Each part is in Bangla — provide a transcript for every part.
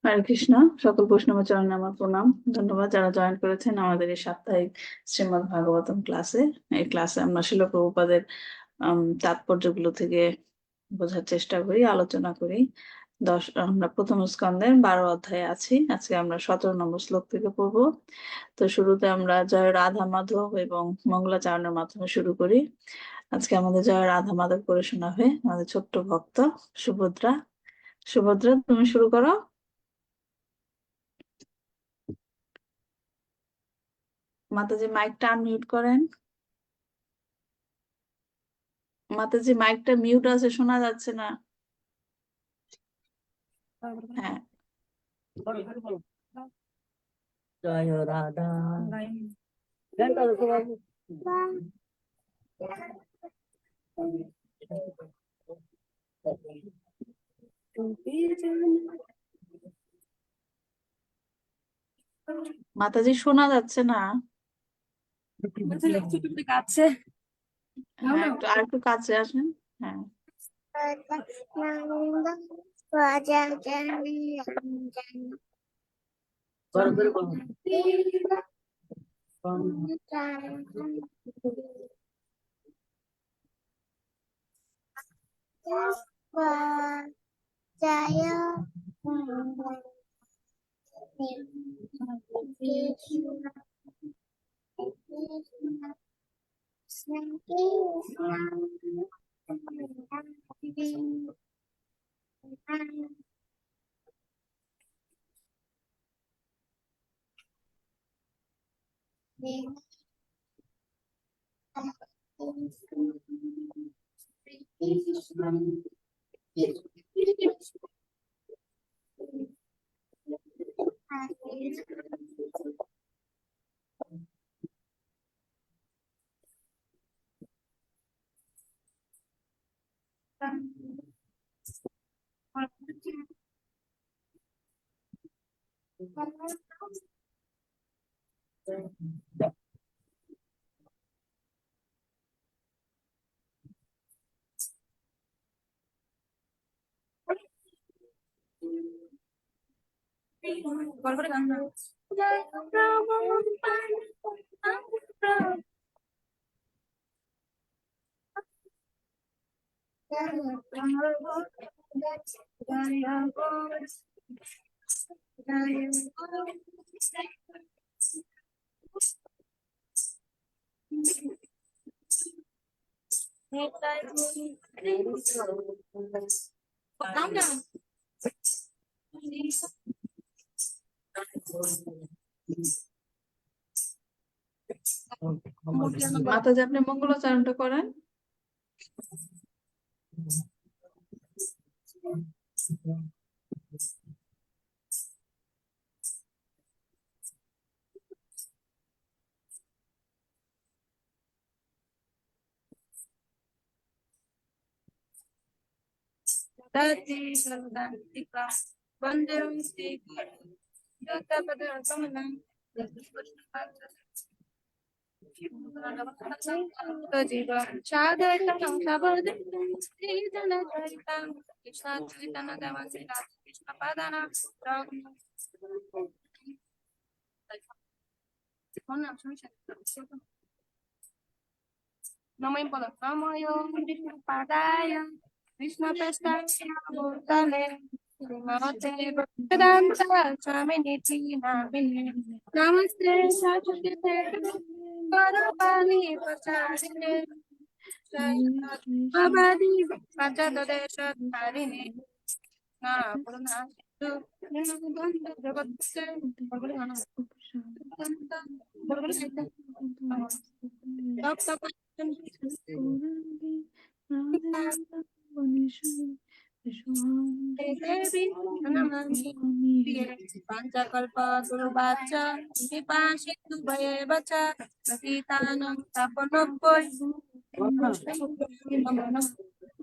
হরে কৃষ্ণ। সকল বৈষ্ণব চরণে আমার প্রণাম। ধন্যবাদ যারা জয়েন করেছেন আমাদের এই সাপ্তাহিক শ্রীমদ্ ভাগবতম ক্লাসে। এই ক্লাসে আমরা শিল প্রভুপাদের তাৎপর্যগুলো থেকে বোঝার চেষ্টা করি, আলোচনা করি। আমরা প্রথম স্কন্ধের 12 অধ্যায়ে আছি। আজকে আমরা 17 নম্বর শ্লোক থেকে পড়বো। তো শুরুতে আমরা জয় রাধা মাধব এবং মঙ্গলাচরণের মাধ্যমে শুরু করি। আজকে আমাদের জয় রাধা মাধব করে শোনাবে আমাদের ছোট্ট ভক্ত সুভদ্রা। সুভদ্রা, তুমি শুরু করো। মাতাজি মাইকটা আনমিউট করেন। মাতাজি মাইকটা মিউট আছে, শোনা যাচ্ছে না। হ্যাঁ, জয় রাধা মাতাজি শোনা যাচ্ছে না। কাছে হ্যাঁ, আর একটু কাছে আসেন। হ্যাঁ, মাতাজি আপনি মঙ্গলাচরণটা করেন। নমস্তে সাচুতে পরপানি প্রচারিণে বাবাদি পাঁচদদেশ ধারিণে না করুণা জগৎ পঞ্চকল্পতরুবাচ কৃপা সিন্ধু ভয়েব চ পতিতানাং তাপনভ্যয়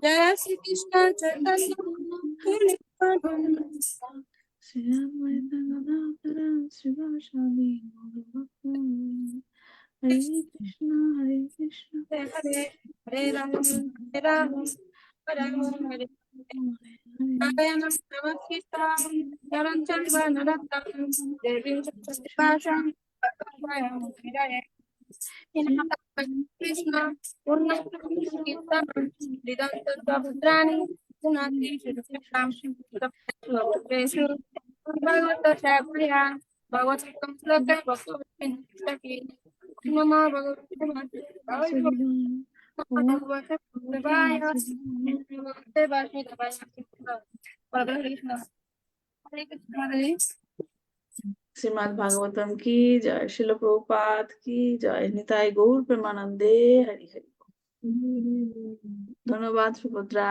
জয় শ্রীকৃষ্ণ চৈতন্য হরে কৃষ্ণ হরে কৃষ্ণ হরে হরে রাম হরে রাম রাম হরে नारायणं नमस्कृत्य नरं चैव नरोत्तमं देवीं सरस्वतीं कृष्ण पूर्णकृष्ण दिगन्तभद्राणि पुनाति शिरसां भक्तेषु भगवतः भगवतं श्लोके भगवती नमो भगवते শ্রীমদ্ ভাগবতম কি জয়, শিল প্রভুপাদ কি জয়, নিতাই গৌর প্রেমানন্দে হরি হরি। ধন্যবাদ সুভদ্রা।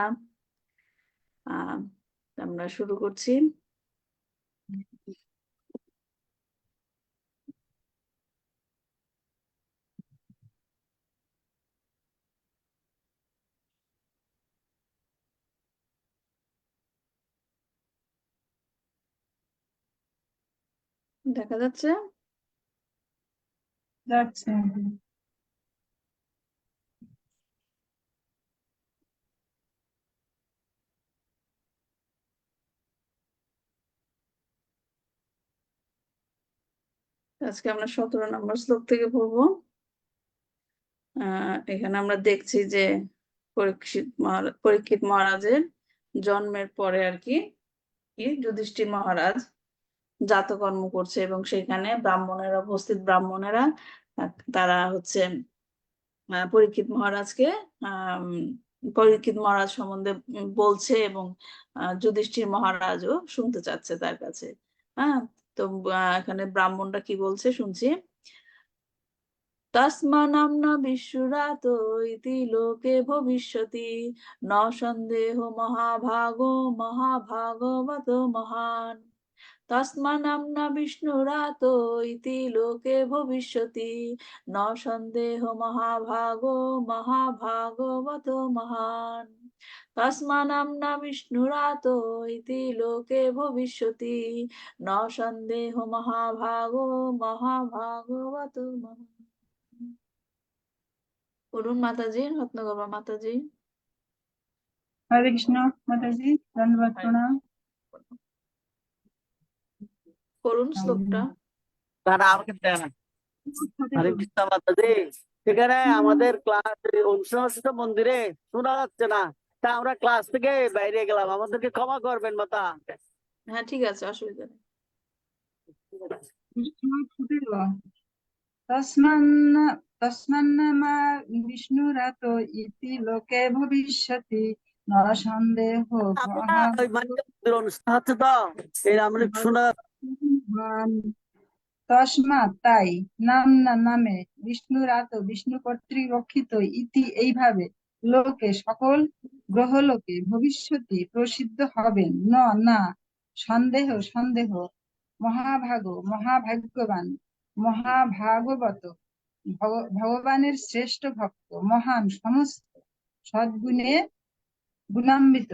আমরা শুরু করছি। দেখা যাচ্ছে? যাচ্ছে। আজকে আমরা 17 নম্বর শ্লোক থেকে পড়বো। এখানে আমরা দেখছি যে পরীক্ষিত মহারাজের জন্মের পরে আর কি যুধিষ্ঠির মহারাজ জাতকর্ম করছে এবং সেখানে ব্রাহ্মণেরা উপস্থিত ব্রাহ্মণেরা তারা হচ্ছে পরীক্ষিত মহারাজকে পরীক্ষিত মহারাজ সম্বন্ধে বলছে এবং যুধিষ্ঠির মহারাজও শুনতে চাচ্ছে তার কাছে। তো এখানে ব্রাহ্মণরা কি বলছে শুনছি। তস্মানাম্না বিশ্বরাত ইতি লোকে ভবিষ্যতি ন সন্দেহ মহাভাগো মহাভাগবত মহান। তস্মানাম্না বিষ্ণুরাত ইতি লোকে ভবিষ্যতি ন সন্দেহ মহাভাগো মহাভাগবত মহান। তস্মানাম্না বিষ্ণুরাত ইতি লোকে ভবিষ্যতি ন সন্দেহ মহাভাগো মহাভাগবত মহান। করুন মাতাজি, রত্নগোপা মাতাজি। হরে কৃষ্ণ মাতাজি, ধন্যবাদ প্রণাম। করুন শ্লোকটা। হরে কৃষ্ণ মাতাজি। সেখানে আমাদের ক্লাস অনুষ্ঠিত মন্দিরে শোনা যাচ্ছে না, তা আমরা ক্লাস থেকে বাইরে গেলাম, আমাদেরকে ক্ষমা করবেন মাতা। হ্যাঁ ঠিক আছে, অসুবিধা নেই। তস্মান্নামা বিষ্ণুরাতো ইতি লোকে ভবিষ্যতি ন সন্দেহ অনুষ্ঠান হচ্ছে তো এই আমরা শোনা। তস্মাৎ তাই নামনা নামে বিষ্ণুরাত বিষ্ণু কর্তৃক রক্ষিত ইতি এইভাবে লোকে সকল গ্রহলোকে ভবিষ্যতি প্রসিদ্ধ হবেন ন না সন্দেহ সন্দেহ মহাভাগ মহাভাগ্যবান মহাভাগবত ভগবানের শ্রেষ্ঠ ভক্ত মহান সমস্ত সদ্গুণে গুণান্বিত।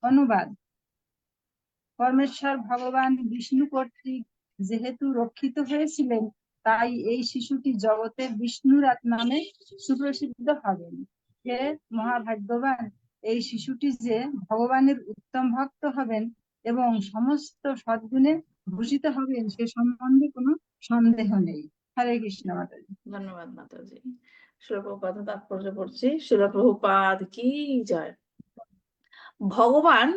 অনুবাদ: পরমেশ্বর ভগবান বিষ্ণু কর্তৃক যেহেতু রক্ষিত হয়েছিলেন, তাই এই শিশুটি জগতের বিষ্ণুরাত নামে সুপ্রসিদ্ধ হবেন। হে মহাভাগ্যবান, এই শিশুটি যে ভগবানের উত্তম ভক্ত হবেন এবং সমস্ত সদ্গুণে ভূষিত হবেন সে সম্বন্ধে কোনো সন্দেহ নেই। হরে কৃষ্ণ মাতাজি। ধন্যবাদ মাতাজি। শিল প্রভুপাদ তাৎপর্য পড়ছি। শিল প্রভুপাদ কি জয়। ভগবান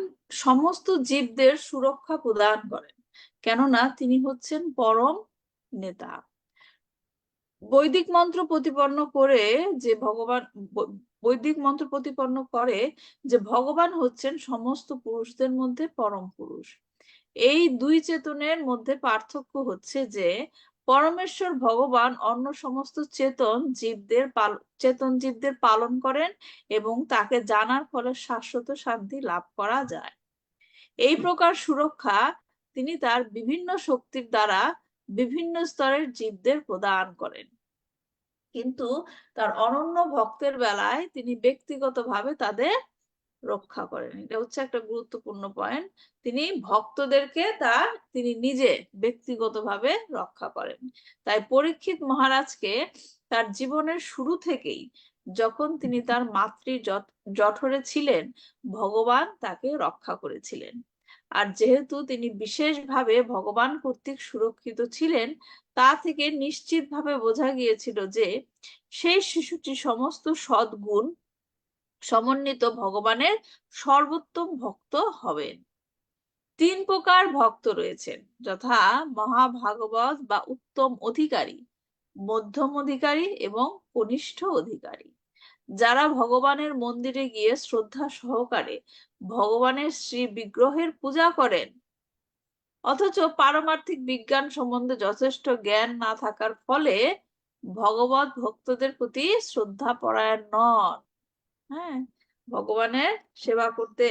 সমস্ত জীবদের সুরক্ষা প্রদান করেন, কেননা তিনি হচ্ছেন পরম নেতা। বৈদিক মন্ত্র প্রতিপন্ন করে যে ভগবান হচ্ছেন সমস্ত পুরুষদের মধ্যে পরম পুরুষ। এই দুই চেতনের মধ্যে পার্থক্য হচ্ছে যে পরমেশ্বর ভগবান অন্য সমস্ত চেতন জীবদের পালন করেন এবং তাকে জানার ফলে শাশ্বত শান্তি লাভ করা যায়। এই প্রকার সুরক্ষা তিনি তার বিভিন্ন শক্তির দ্বারা বিভিন্ন স্তরের জীবদের প্রদান করেন, কিন্তু তার অনন্য ভক্তের বেলায় তিনি ব্যক্তিগতভাবে তাদের রক্ষা করেন। এটা হচ্ছে একটা গুরুত্বপূর্ণ পয়েন্ট। তিনি ভক্তদেরকে তিনি নিজে ব্যক্তিগতভাবে রক্ষা করেন। তাই পরীক্ষিত মহারাজকে তার জীবনের শুরু থেকেই যখন তিনি তার মাতৃ জঠরে ছিলেন, ভগবান তাকে রক্ষা করেছিলেন। আর যেহেতু তিনি বিশেষভাবে ভগবান কর্তৃক সুরক্ষিত ছিলেন, তা থেকে নিশ্চিতভাবে বোঝা গিয়েছিল যে সেই শিশুটি সমস্ত সদ্গুণ সমন্বিত ভগবানের সর্বোত্তম ভক্ত হবেন। 3 প্রকার ভক্ত রয়েছেন, যথা মহাভাগবত বা উত্তম অধিকারী, মধ্যম অধিকারী এবং কনিষ্ঠ অধিকারী। যারা ভগবানের মন্দিরে গিয়ে শ্রদ্ধা সহকারে ভগবানের শ্রী বিগ্রহের পূজা করেন, অথচ পারমার্থিক বিজ্ঞান সম্বন্ধে যথেষ্ট জ্ঞান না থাকার ফলে ভগবত ভক্তদের প্রতি শ্রদ্ধা পরায়ণ নন। হ্যাঁ, ভগবানের সেবা করতে,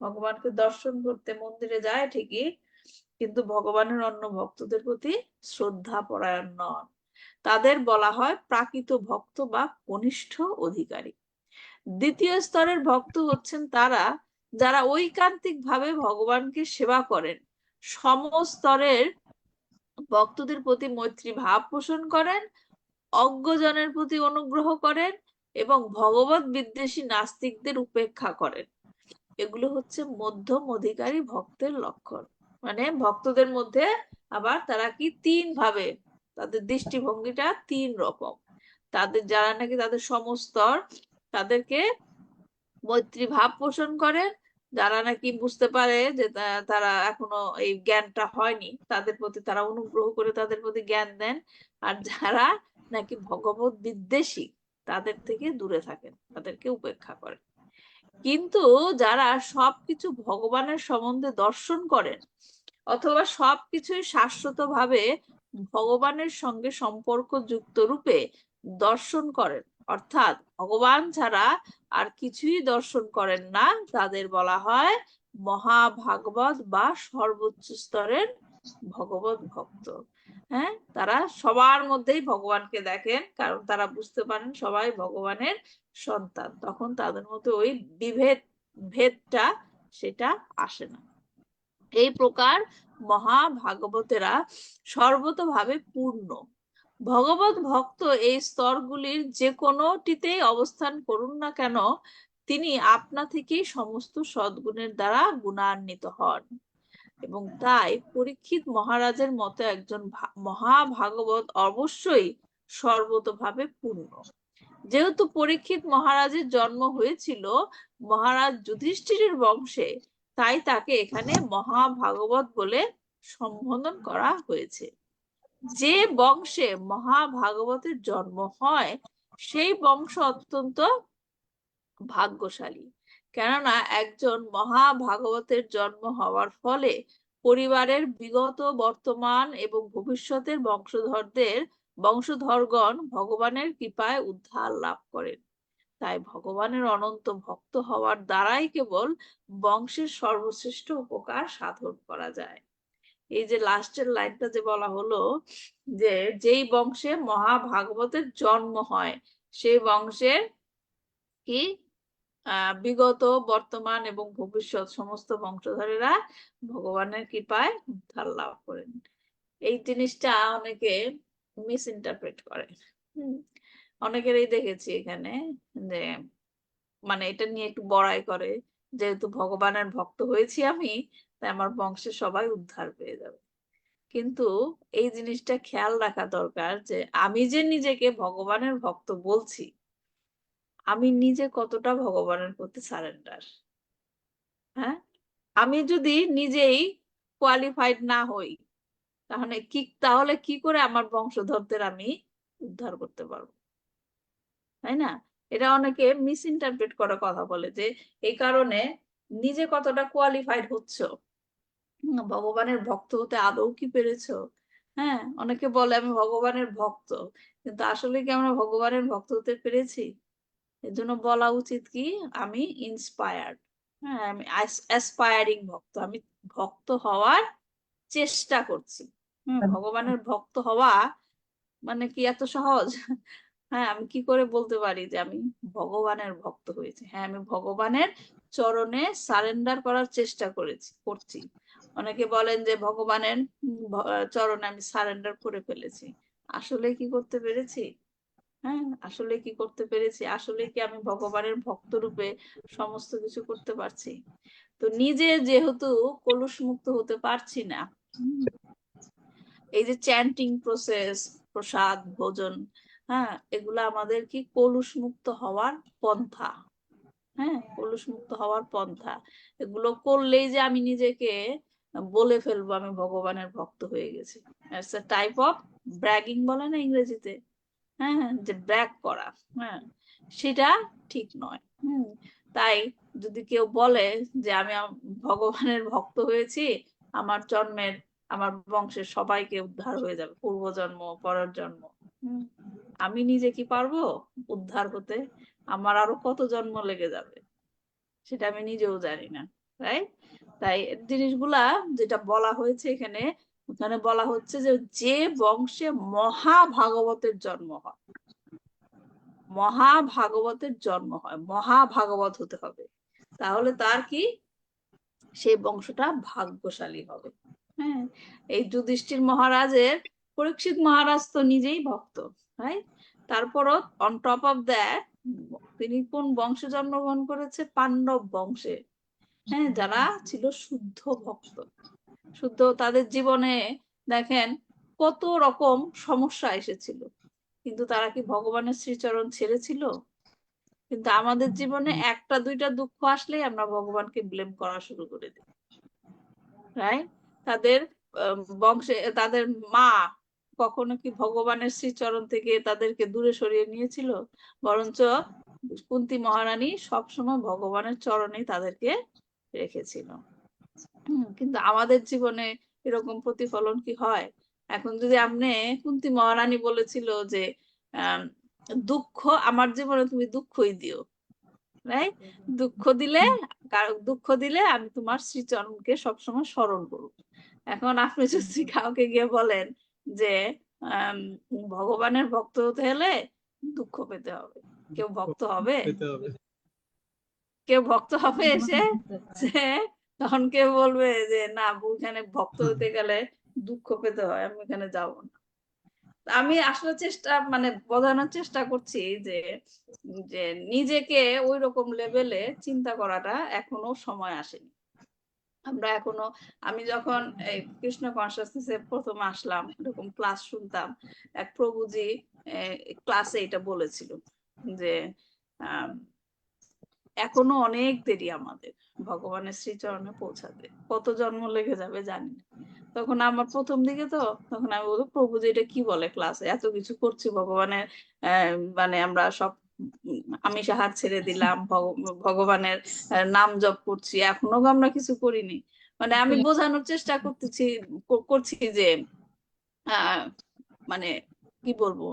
ভগবানকে দর্শন করতে মন্দিরে যায় ঠিকই, কিন্তু ভগবানের অন্য ভক্তদের প্রতি শ্রদ্ধা পরায়ণ নন। তাদের বলা হয় প্রাকৃত ভক্ত বা কনিষ্ঠ অধিকারী। দ্বিতীয় স্তরের ভক্ত হচ্ছেন তারা যারা ঐকান্তিক ভাবে ভগবানকে সেবা করেন, সমস্তরের ভক্তদের প্রতি মৈত্রী ভাব পোষণ করেন, অজ্ঞজনের প্রতি অনুগ্রহ করেন এবং ভগবত বিদ্বেষী নাস্তিকদের উপেক্ষা করেন। এগুলো হচ্ছে মধ্যম অধিকারী ভক্তের লক্ষণ। মানে ভক্তদের মধ্যে আবার তারা কি 3 ভাবে, তাদের দৃষ্টিভঙ্গিটা 3 রকম। তাদের যারা নাকি তাদের সমস্তর, তাদেরকে মৈত্রী ভাব পোষণ করেন, যারা নাকি বুঝতে পারে যে তারা এখনো এই জ্ঞানটা হয়নি, তাদের প্রতি তারা অনুগ্রহ করে তাদের প্রতি জ্ঞান দেন। আর যারা নাকি ভগবত বিদ্বেষী, তাদের থেকে দূরে থাকেন, তাদেরকে উপেক্ষা করেন। কিন্তু যারা সবকিছু ভগবানের সম্বন্ধে দর্শন করেন, অথবা সবকিছুই শাশ্বত ভাবে ভগবানের সঙ্গে সম্পর্ক যুক্ত রূপে দর্শন করেন, অর্থাৎ ভগবান ছাড়া আর কিছুই দর্শন করেন না, তাদের বলা হয় মহাভাগবত বা সর্বোচ্চ স্তরের ভগবত ভক্ত। হ্যাঁ, তারা সবার মধ্যেই ভগবানকে দেখেন, কারণ তারা বুঝতে পারেন সবাই ভগবানের সন্তান। তখন তাদের মধ্যে ওই ভেদটা সেটা আসে না। এই প্রকার মহাভাগবতেরা সর্বতভাবে পূর্ণ। ভগবত ভক্ত এই স্তরগুলির যে কোনোটিতেই অবস্থান করুন না কেন, তিনি আপনা থেকেই সমস্ত সদ্গুণের দ্বারা গুণান্বিত হন। এবং তাই পরীক্ষিত মহারাজের মতো একজন মহাভাগবত অবশ্যই সর্বতভাবে পূর্ণ। যেহেতু পরীক্ষিত মহারাজের জন্ম হয়েছিল মহারাজ যুধিষ্ঠিরের বংশে, তাই তাকে এখানে মহাভাগবত বলে সম্বোধন করা হয়েছে। যে বংশে মহাভাগবতের জন্ম হয় সেই বংশ অত্যন্ত ভাগ্যশালী, কেননা একজন মহাভাগবতের জন্ম হওয়ার ফলে পরিবারের বিগত, বর্তমান এবং ভবিষ্যতের বংশধরগণ ভগবানের কৃপায় উদ্ধার লাভ করেন। তাই ভগবানের অনন্ত ভক্ত হওয়ার দ্বারাই কেবল বংশের সর্বশ্রেষ্ঠ উপকার সাধন করা যায়। এই যে লাস্টের লাইনটা যে বলা হলো, যে যেই বংশে মহাভাগবতের জন্ম হয় সেই বংশের কি বিগত, বর্তমান এবং ভবিষ্যৎ সমস্ত বংশধরেরা ভগবানের কৃপায় উদ্ধার লাভ করেন। এই জিনিসটা অনেকে মিস ইন্টারপ্রেট করে। অনেকেরই দেখেছি এখানে যে মানে এটা নিয়ে একটু বড়াই করে, যেহেতু ভগবানের ভক্ত হয়েছি আমি, তাই আমার বংশের সবাই উদ্ধার পেয়ে যাবে। কিন্তু এই জিনিসটা খেয়াল রাখা দরকার যে আমি যে নিজেকে ভগবানের ভক্ত বলছি, আমি নিজে কতটা ভগবানের প্রতি সারেন্ডার। হ্যাঁ, আমি যদি নিজেই কোয়ালিফাইড না হই, তাহলে কি করে আমার বংশধরদের আমি উদ্ধার করতে পারবো? তাই না? এটা অনেকে মিস ইন্টারপ্রেট করে কথা বলে যে এই কারণে নিজে কতটা কোয়ালিফাইড হচ্ছ, ভগবানের ভক্ত হতে আদৌ কি পেরেছো? হ্যাঁ, অনেকে বলে আমি ভগবানের ভক্ত, কিন্তু আসলে কি আমরা ভগবানের ভক্ত হতে পেরেছি? এর জন্য বলা উচিত কি, আমি ইন্সপায়ার্ড। হ্যাঁ, আমি অ্যাসপায়ারিং ভক্ত, আমি ভক্ত হওয়ার চেষ্টা করছি। ভগবানের ভক্ত হওয়া মানে কি এত সহজ? হ্যাঁ, আমি কি করে বলতে পারি যে আমি ভগবানের ভক্ত হয়েছি? হ্যাঁ, আমি ভগবানের চরণে সারেন্ডার করার চেষ্টা করছি। অনেকে বলেন যে ভগবানের চরণে আমি সারেন্ডার করে ফেলেছি। আসলে কি করতে পেরেছি? হ্যাঁ, আসলে কি করতে পেরেছি? আসলে কি আমি ভগবানের ভক্ত রূপে সমস্ত কিছু করতে পারছি? তো নিজে যেহেতু কলুষ মুক্ত হতে পারছি না, এই যে চ্যান্টিং প্রসেস, প্রসাদ, ভোজন, হ্যাঁ, এগুলা আমাদের কি কলুষ মুক্ত হওয়ার পন্থা। হ্যাঁ, কলুষ মুক্ত হওয়ার পন্থা। এগুলো করলেই যে আমি নিজেকে বলে ফেলবো আমি ভগবানের ভক্ত হয়ে গেছি। It's a type of bragging বলে না ইংরেজিতে, হ্যাঁ হ্যাঁ, যে ব্র্যাগ করা, হ্যাঁ, সেটা ঠিক নয়। তাই যদি কেউ বলে যে আমি ভগবানের ভক্ত হয়েছি, আমার জন্মের, আমার বংশের সবাইকে উদ্ধার হয়ে যাবে, পূর্বজন্ম, পরের জন্ম, আমি নিজে কি পারবো উদ্ধার হতে? আমার আরো কত জন্ম লেগে যাবে সেটা আমি নিজেও জানি না, রাইট? তাই জিনিসগুলা যেটা বলা হয়েছে এখানে, ওখানে বলা হচ্ছে যে যে বংশে মহাভাগবতের জন্ম হয়, মহাভাগবতের জন্ম হয়, মহাভাগবত হতে হবে, তাহলে তার কি সেই বংশটা ভাগ্যশালী হবে। হ্যাঁ, এই যুধিষ্ঠির মহারাজের, পরীক্ষিত মহারাজ তো নিজেই ভক্ত, রাইট? তারপরও অন টপ অফ দ্যাট তিনি কোন বংশে জন্মগ্রহণ করেছে? পাণ্ডব বংশে। হ্যাঁ, যারা ছিল শুদ্ধ ভক্ত, শুদ্ধ। তাদের জীবনে দেখেন কত রকম সমস্যা এসেছিল, কিন্তু তারা কি ভগবানের শ্রীচরণ ছেড়েছিল? কিন্তু আমাদের জীবনে একটা দুইটা দুঃখ আসলেই আমরা ভগবানকে ব্লেম করা শুরু করে দিই, রাইট? তাদের বংশে তাদের মা কখনো কি ভগবানের শ্রীচরণ থেকে তাদেরকে দূরে সরিয়ে নিয়েছিল? বরঞ্চ কুন্তী মহারানী সবসময় ভগবানের চরণেই তাদেরকে রেখেছিল। কিন্তু আমাদের জীবনে এরকম প্রতিফলন কি হয়? এখন যদি আপনি, কুন্তী মহারানী বলেছিল যে আহ দুঃখ আমার জীবনে তুমি দুঃখই দিও, রাইট? দুঃখ দিলে আমি তোমার শ্রীচরণকে সবসময় স্মরণ করব। এখন আপনি যদি কাউকে গিয়ে বলেন যে আম, ভগবানের ভক্ত হতে হলে দুঃখ পেতে হবে, কেউ ভক্ত হবে? কেউ ভক্ত হবে এসে? যে তখন কেউ বলবে যে না, ওইখানে ভক্ত হতে গেলে দুঃখ পেতে হয়, আমি এখানে যাব না। আমি আসলে মানে বোঝানোর চেষ্টা করছি যে যে নিজেকে ওই রকম লেভেলে চিন্তা করাটা এখনো সময় আসেনি। আমরা এখনো, আমি যখন এই কৃষ্ণ কনসাসনেসে প্রথম আসলাম, এরকম ক্লাস শুনতাম, এক প্রভুজি ক্লাসে এটা বলেছিল যে আহ এখনো অনেক দেরি আমাদের ভগবানের শ্রীচরণে পৌঁছাতে, কত জন্ম লেগে যাবে জানি না। তখন আমার প্রথম দিকে তো, তখন আমি বলবো প্রভু যে এটা কি বলে ক্লাসে, এত কিছু করছি ভগবানের, মানে আমরা সব আমিষ আহার ছেড়ে দিলাম, ভগবানের নাম জপ করছি, এখনো আমরা কিছু করিনি। মানে আমি বোঝানোর চেষ্টা করছি যে মানে কি বলবো,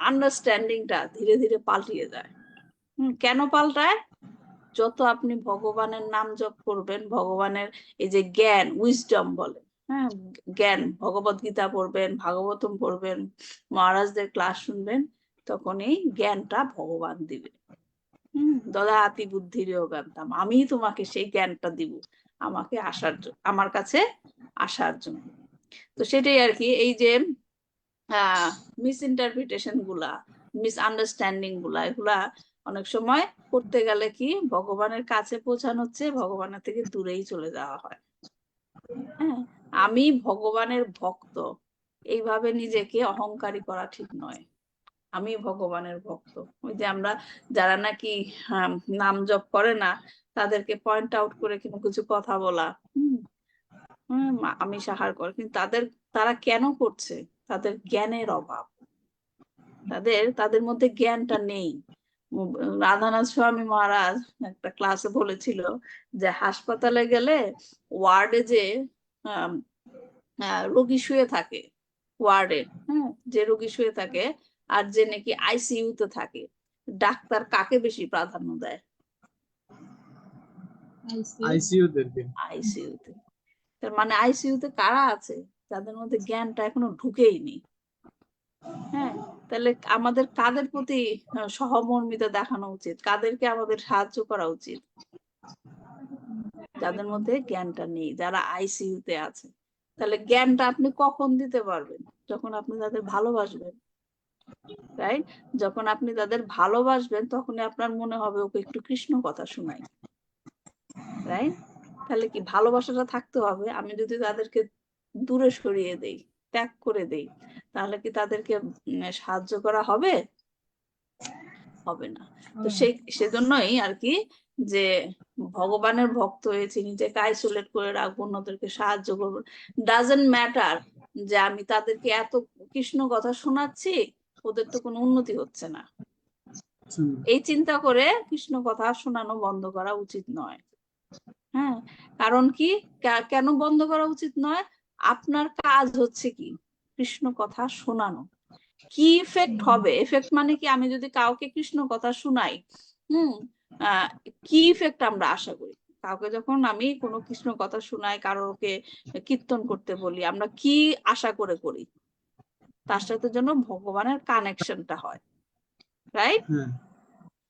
আন্ডারস্ট্যান্ডিংটা ধীরে ধীরে পাল্টিয়ে যায়। কেন পাল্টায়? যত আপনি ভগবানের নাম জপ করবেন, ভগবানের এই যে জ্ঞান, উইজডম বলে, হ্যাঁ, জ্ঞান, ভগবত গীতা পড়বেন, ভাগবতম পড়বেন, মহারাজদের ক্লাস শুনবেন, তখন এই জ্ঞানটা ভগবান দিবে। দদাতি বুদ্ধির যোগান্তাম, আমি তোমাকে সেই জ্ঞানটা দিব আমাকে আমার কাছে আসার জন্য। তো সেটাই আর কি, এই যে মিস ইন্টারপ্রিটেশন গুলা, মিস আন্ডারস্ট্যান্ডিং গুলা, এগুলা অনেক সময় করতে গেলে কি ভগবানের কাছে পৌঁছানোর চেয়ে ভগবানের থেকে দূরেই চলে যাওয়া হয়। হ্যাঁ, আমি ভগবানের ভক্ত এইভাবে নিজেকে অহংকারী করা ঠিক নয়। আমি ভগবানের ভক্ত, ওই যে আমরা যারা নাকি নাম জপ করে না, তাদেরকে পয়েন্ট আউট করে কিন্তু কিছু কথা বলা, আমি সাহার করে, কিন্তু তারা কেন করছে? তাদের জ্ঞানের অভাব, তাদের মধ্যে জ্ঞানটা নেই। রাধানাথ স্বামী মহারাজ একটা ক্লাসে বলেছিল যে হাসপাতালে গেলে ওয়ার্ডে যে আম, রোগী শুয়ে থাকে, ওয়ার্ডে, হ্যাঁ, যে রোগী শুয়ে থাকে আর যে নাকি আইসিইউ তে থাকে, ডাক্তার কাকে বেশি প্রাধান্য দেয়? আইসিইউ তে। তার মানে আইসিইউ তে কারা আছে? যাদের মধ্যে জ্ঞানটা এখনো ঢুকেইনি। হ্যাঁ, তাহলে আমাদের কাদের প্রতি সহমর্মিতা দেখানো উচিত? কাদেরকে আমাদের সাহায্য করা উচিত? যাদের মধ্যে জ্ঞানটা নেই, যারা আইসিইউ তে আছে। তাহলে জ্ঞানটা আপনি কখন দিতে পারবেন? যখন আপনি তাদের ভালোবাসবেন। রাইট? যখন আপনি তাদের ভালোবাসবেন তখনই আপনার মনে হবে ওকে একটু কৃষ্ণ কথা শোনাই, রাইট? তাহলে কি ভালোবাসাটা থাকতে হবে। আমি যদি তাদেরকে দূরে সরিয়ে দেই, ত্যাগ করে দেই, তাহলে কি তাদেরকে সাহায্য করা হবে? হবে না। তো সেজন্যই আর কি যে ভগবানের ভক্ত হয়েছি, নিজেকে আইসোলেট করে রাখবো, অন্যদেরকে সাহায্য করবো। ডাজেন্ট ম্যাটার যে আমি তাদেরকে এত কৃষ্ণ কথা শোনাচ্ছি, ওদের তো কোনো উন্নতি হচ্ছে না। এই চিন্তা করে কৃষ্ণ কথা শোনানো বন্ধ করা উচিত নয়। হ্যাঁ, কারণ কি, কেন বন্ধ করা উচিত নয়? আপনার কাজ হচ্ছে কি? কৃষ্ণ কথা শোনানো। কি ইফেক্ট হবে? এফেক্ট মানে কি, আমি যদি কাউকে কৃষ্ণ কথা শুনাই, কি ইফেক্ট আমরা আশা করি? কাউকে যখন আমি কোনো কৃষ্ণ কথা শুনাই, কারোকে কীর্তন করতে বলি, আমরা কি আশা করে করি? তার সাথে যেন ভগবানের কানেকশনটা হয়, রাইট?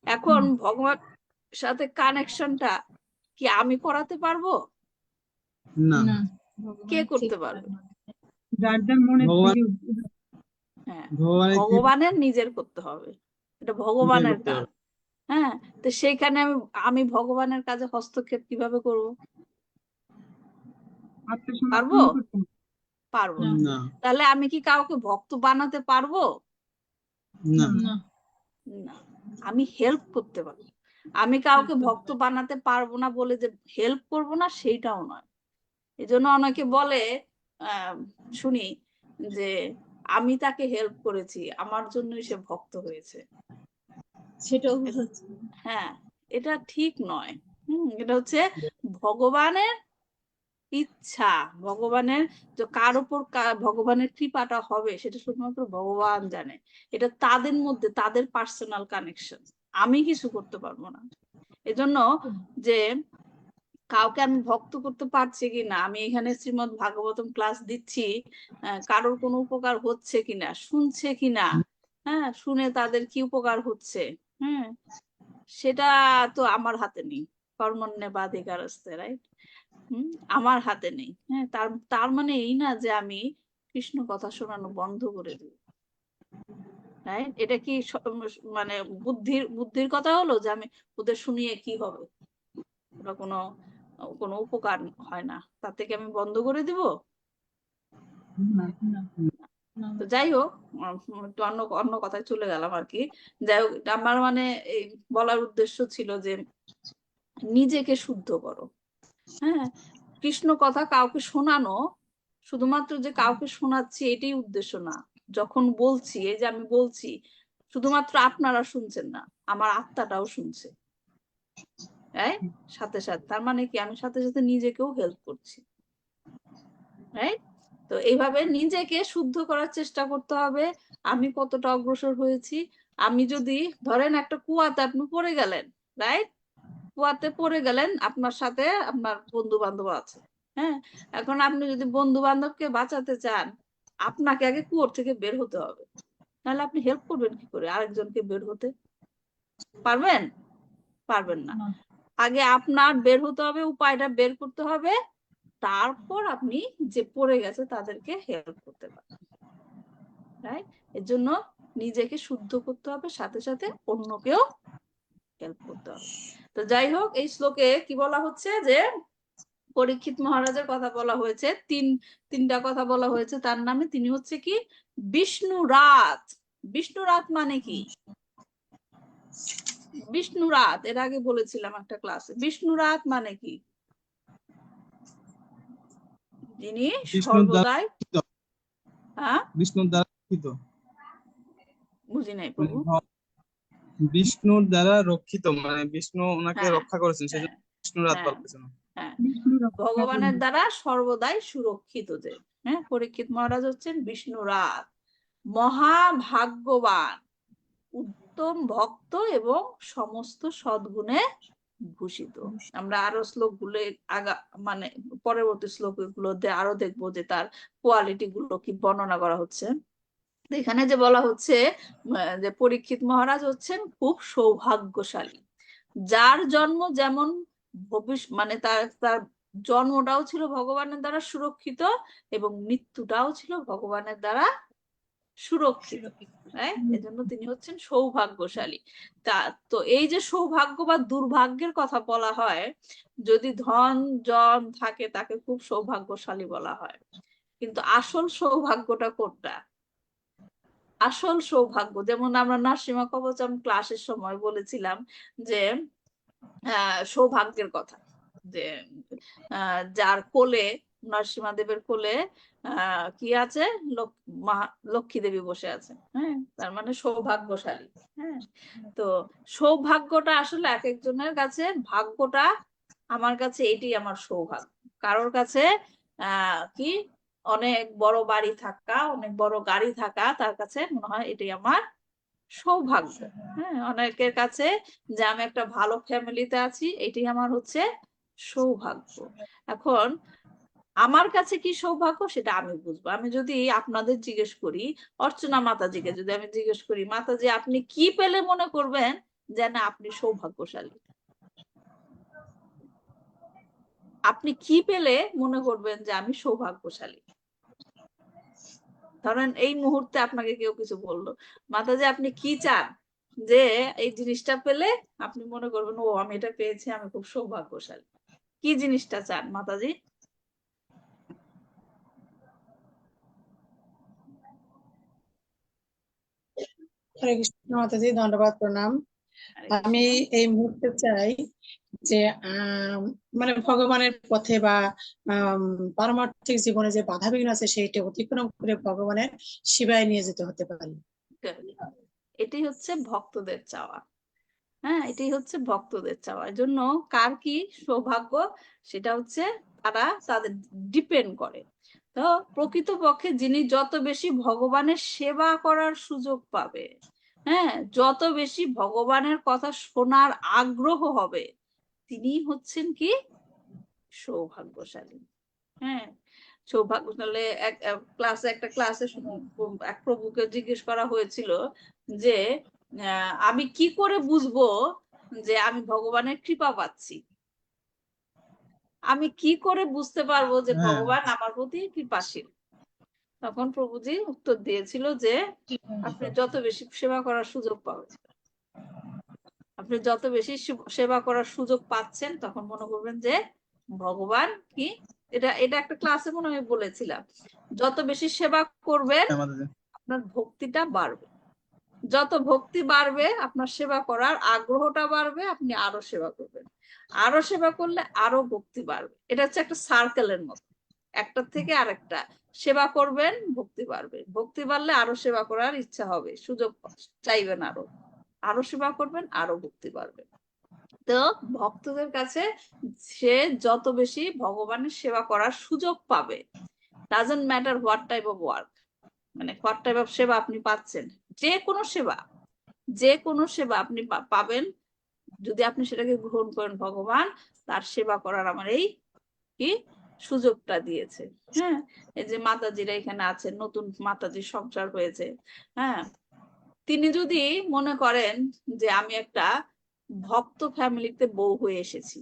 এখন ভগবান সাথে কানেকশনটা কি আমি করাতে পারবো? না, কে করতে পারবে? যার যার মনের ভগবান থেকে হ্যাঁ, ভগবানের ভগবানের নিজের করতে হবে, এটা ভগবানের করতে কাজ। হবে। হ্যাঁ, তো সেইখানে আমি ভগবানের কাজে হস্তক্ষেপ কিভাবে করব? আত্মসমর্পণ পারবো? করতে হবে। পারবো না। না, তাহলে আমি কি কাউকে ভক্ত বানাতে পারবো? না, না। আমি হেল্প করতে পারবো। আমি কাউকে ভক্ত বানাতে পারবো না বলে যে হেল্প করবো না, সেইটাও নয়। এজন্য অনেকে বলে, শুনি যে আমি তাকে হেল্প করেছি, আমার জন্যই সে ভক্ত হয়েছে। সেটাও হ্যাঁ, এটা ঠিক নয়। এটা হচ্ছে ভগবানের ইচ্ছা, ভগবানের যে কার উপর ভগবানের কৃপাটা হবে সেটা শুধুমাত্র ভগবান জানে। এটা তাদের মধ্যে, তাদের পার্সোনাল কানেকশন, আমি কিছু করতে পারবো না। এজন্য যে কাউকে আমি ভক্ত করতে পারছি কিনা, আমি এখানে শ্রীমদ্ ভাগবতম ক্লাস দিচ্ছি, কারোর কোনো উপকার হচ্ছে কিনা, শুনছে কিনা, হ্যাঁ, শুনে তাদের কি উপকার হচ্ছে, হ্যাঁ, সেটা তো আমার হাতে নেই। কর্মণ্যেবাধিকারস্তে, রাইট? আমার হাতে নেই। হ্যাঁ, তার মানে এই না যে আমি কৃষ্ণ কথা শোনানো বন্ধ করে দেব, রাইট? এটা কি মানে বুদ্ধির কথা হলো যে আমি ওদের শুনিয়ে কি হবে? ওটা কোনো উপকার হয় না, তার থেকে আমি বন্ধ করে দিব? তো যাই হোক, একটু অন্য কথায় চলে গেলাম আর কি। যাই হোক, আমার মানে এই বলার উদ্দেশ্য ছিল যে নিজেকে শুদ্ধ করো। হ্যাঁ, কৃষ্ণ কথা কাউকে শোনানো, শুধুমাত্র যে কাউকে শোনাচ্ছি এটাই উদ্দেশ্য না। যখন বলছি, এই যে আমি বলছি, শুধুমাত্র আপনারা শুনছেন না, আমার আত্মাটাও শুনছে, রাইট? সাথে সাথে তার মানে কি, আমি সাথে সাথে নিজেকেও হেল্প করছি, রাইট? তো এইভাবে নিজেকে শুদ্ধ করার চেষ্টা করতে হবে। আমি কতটা অগ্রসর হয়েছি। আমি যদি ধরেন একটা কুয়াতে আপনি পড়ে গেলেন, রাইট? কুয়াতে পড়ে গেলেন, আপনার সাথে আপনার বন্ধু বান্ধব আছে। হ্যাঁ, এখন আপনি যদি বন্ধু বান্ধবকে বাঁচাতে চান, আপনাকে আগে কুয়োর থেকে বের হতে হবে। নাহলে আপনি হেল্প করবেন কি করে আরেকজনকে বের হতে? পারবেন? পারবেন না। আগে আপনার বের হতে হবে, উপায়টা বের করতে হবে, তারপর আপনি যে পড়ে গেছে তাদেরকে হেল্প করতে পারবেন, রাইট? এর জন্য নিজেকে শুদ্ধ করতে হবে, সাথে সাথে অন্যকেও হেল্প করতে হবে। তো যাই হোক, এই শ্লোকে কি বলা হচ্ছে যে পরীক্ষিত মহারাজের কথা বলা হয়েছে, তিনটা কথা বলা হয়েছে তার নামে। তিনি হচ্ছে কি বিষ্ণুরাত। বিষ্ণুরাত মানে কি? বিষ্ণুরাত এর আগে বলেছিলাম একটা ক্লাসে। বিষ্ণুরাত মানে কি? যিনি বিষ্ণুর দ্বারা সর্বদাই, হ্যাঁ, বিষ্ণুর দ্বারা রক্ষিত, বুঝি নাই প্রভু। বিষ্ণুর দ্বারা রক্ষিত মানে বিষ্ণু ওনাকে হ্যাঁ, রক্ষা করেছেন, হ্যাঁ, সেজন্য বিষ্ণুরাত হ্যাঁ, বলা হয়েছে। হ্যাঁ, বিষ্ণু রক্ষা ভগবানের করবে। দ্বারা সর্বদাই সুরক্ষিত যে। হ্যাঁ, পরীক্ষিত মহারাজ হচ্ছেন বিষ্ণুরাত, মহাভাগ্যবান, উত্তম ভক্ত এবং সমস্ত সদ্গুণে ভূষিত। আমরা আরো শ্লোক গুলো মানে পরবর্তী শ্লোক গুলোতে আরো দেখবো যে তার কোয়ালিটি গুলো কি বর্ণনা করা হচ্ছে। এখানে যে বলা হচ্ছে যে পরীক্ষিত মহারাজ হচ্ছেন খুব সৌভাগ্যশালী, যার জন্ম যেমন মানে তার জন্মটাও ছিল ভগবানের দ্বারা সুরক্ষিত এবং মৃত্যুটাও ছিল ভগবানের দ্বারা সুরক্ষিত, হ্যাঁ, এজন্য তিনি হচ্ছেন সৌভাগ্যশালী। তো এই যে সৌভাগ্য বা দুর্ভাগ্যের কথা বলা হয়, যদি ধন জন থাকে তাকে খুব সৌভাগ্যশালী বলা হয়, কিন্তু আসল সৌভাগ্যটা কোনটা? আসল সৌভাগ্য, যেমন আমরা নরসিংহ কবচম ক্লাসের সময় বলেছিলাম যে সৌভাগ্যের কথা, যে যার কোলে, নরসিংহদেবের কোলে কি আছে, লক্ষ্মী দেবী বসে আছে, হ্যাঁ, তার মানে সৌভাগ্যশালী। হ্যাঁ, তো সৌভাগ্যটা আসলে এক একজনের কাছে, ভাগ্যটা, আমার কাছে এটি আমার সৌভাগ্য। কারোর কাছে কি অনেক বড় বাড়ি থাকা, অনেক বড় গাড়ি থাকা, তার কাছে মনে হয় এটি আমার সৌভাগ্য। হ্যাঁ, অনেকের কাছে যে আমি একটা ভালো ফ্যামিলিতে আছি, এটি আমার হচ্ছে সৌভাগ্য। এখন আমার কাছে কি সৌভাগ্য সেটা আমি বুঝবো। আমি যদি আপনাদের জিজ্ঞেস করি, অর্চনা মাতাজিকে যদি আমি জিজ্ঞেস করি, মাতাজি আপনি কি পেলে মনে করবেন যে না আপনি সৌভাগ্যশালী? আপনি কি পেলে মনে করবেন যে আমি সৌভাগ্যশালী? ধরেন এই মুহূর্তে আপনাকে কেউ কিছু বললো, মাতাজি আপনি কি চান যে এই জিনিসটা পেলে আপনি মনে করবেন ও আমি এটা পেয়েছি, আমি খুব সৌভাগ্যশালী? কি জিনিসটা চান মাতাজি? হরে কৃষ্ণ মাতাজি, ধন্যবাদ, প্রণাম। আরে আমি কৃষ্ণ। এই মুহূর্তে চাই যে মানে ভগবানের পথে বা পারমার্থিক জীবনে যে বাধা বিঘ্ন আছে সেইটা অতিক্রম করে ভগবানের সেবায় নিয়ে যেতে হতে পারি। এটি হচ্ছে ভক্তদের চাওয়া। হ্যাঁ, এটাই হচ্ছে ভক্তদের চাওয়া। এর জন্য কার কি সৌভাগ্য সেটা হচ্ছে তারা তাদের ডিপেন্ড করে। তো প্রকৃতপক্ষে যিনি যত বেশি ভগবানের সেবা করার সুযোগ পাবে, হ্যাঁ, যত বেশি ভগবানের কথা শোনার আগ্রহ হবে, তিনি হচ্ছেন কি সৌভাগ্যশালী। হ্যাঁ, সৌভাগ্যশালী। একটা ক্লাসে এক প্রভুকে জিজ্ঞেস করা হয়েছিল যে আমি কি করে বুঝবো যে আমি ভগবানের কৃপা পাচ্ছি? আমি কি করে বুঝতে পারবো যে হ্যাঁ ভগবান আমার প্রতি কৃপাশীল? তখন প্রভুজি উত্তর দিয়েছিল যে আপনি যত বেশি সেবা করার সুযোগ পাবেন, আপনি যত বেশি সেবা করার সুযোগ পাচ্ছেন, তখন মনে করবেন যে ভগবান কি, এটা এটা একটা ক্লাসে মনে হয় বলেছিলাম, যত বেশি সেবা করবেন হ্যাঁ মাতাজি। আপনার ভক্তিটা বাড়বে, যত ভক্তি বাড়বে আপনার সেবা করার আগ্রহটা বাড়বে, আপনি আরো সেবা করবেন, আরো সেবা করলে আরো ভক্তি বাড়বে। এটা হচ্ছে একটা সার্কেলের মতো, একটা থেকে আরেকটা। সেবা করবেন, ভক্তি বাড়বে, ভক্তি বাড়লে আরো সেবা করার ইচ্ছা হবে, সুযোগ চাইবেন, আরো আরো সেবা করবেন, আরো ভক্তি বাড়বে। তো ভক্তদের কাছে সে যত বেশি ভগবানের সেবা করার সুযোগ পাবে, doesn't matter what type of work, মানে হোয়াট টাইপ অফ সেবা আপনি পাচ্ছেন, যে কোনো সেবা, যে কোনো সেবা আপনি পাবেন, যদি আপনি সেটাকে গ্রহণ করেন, ভগবান তার সেবা করার আমার এই কি সুযোগটা দিয়েছে। হ্যাঁ, এই যে মাতাজিরা এখানে আছেন, নতুন মাতাজির সংসার হয়েছে, হ্যাঁ, তিনি যদি মনে করেন যে আমি একটা ভক্ত ফ্যামিলিতে বউ হয়ে এসেছি,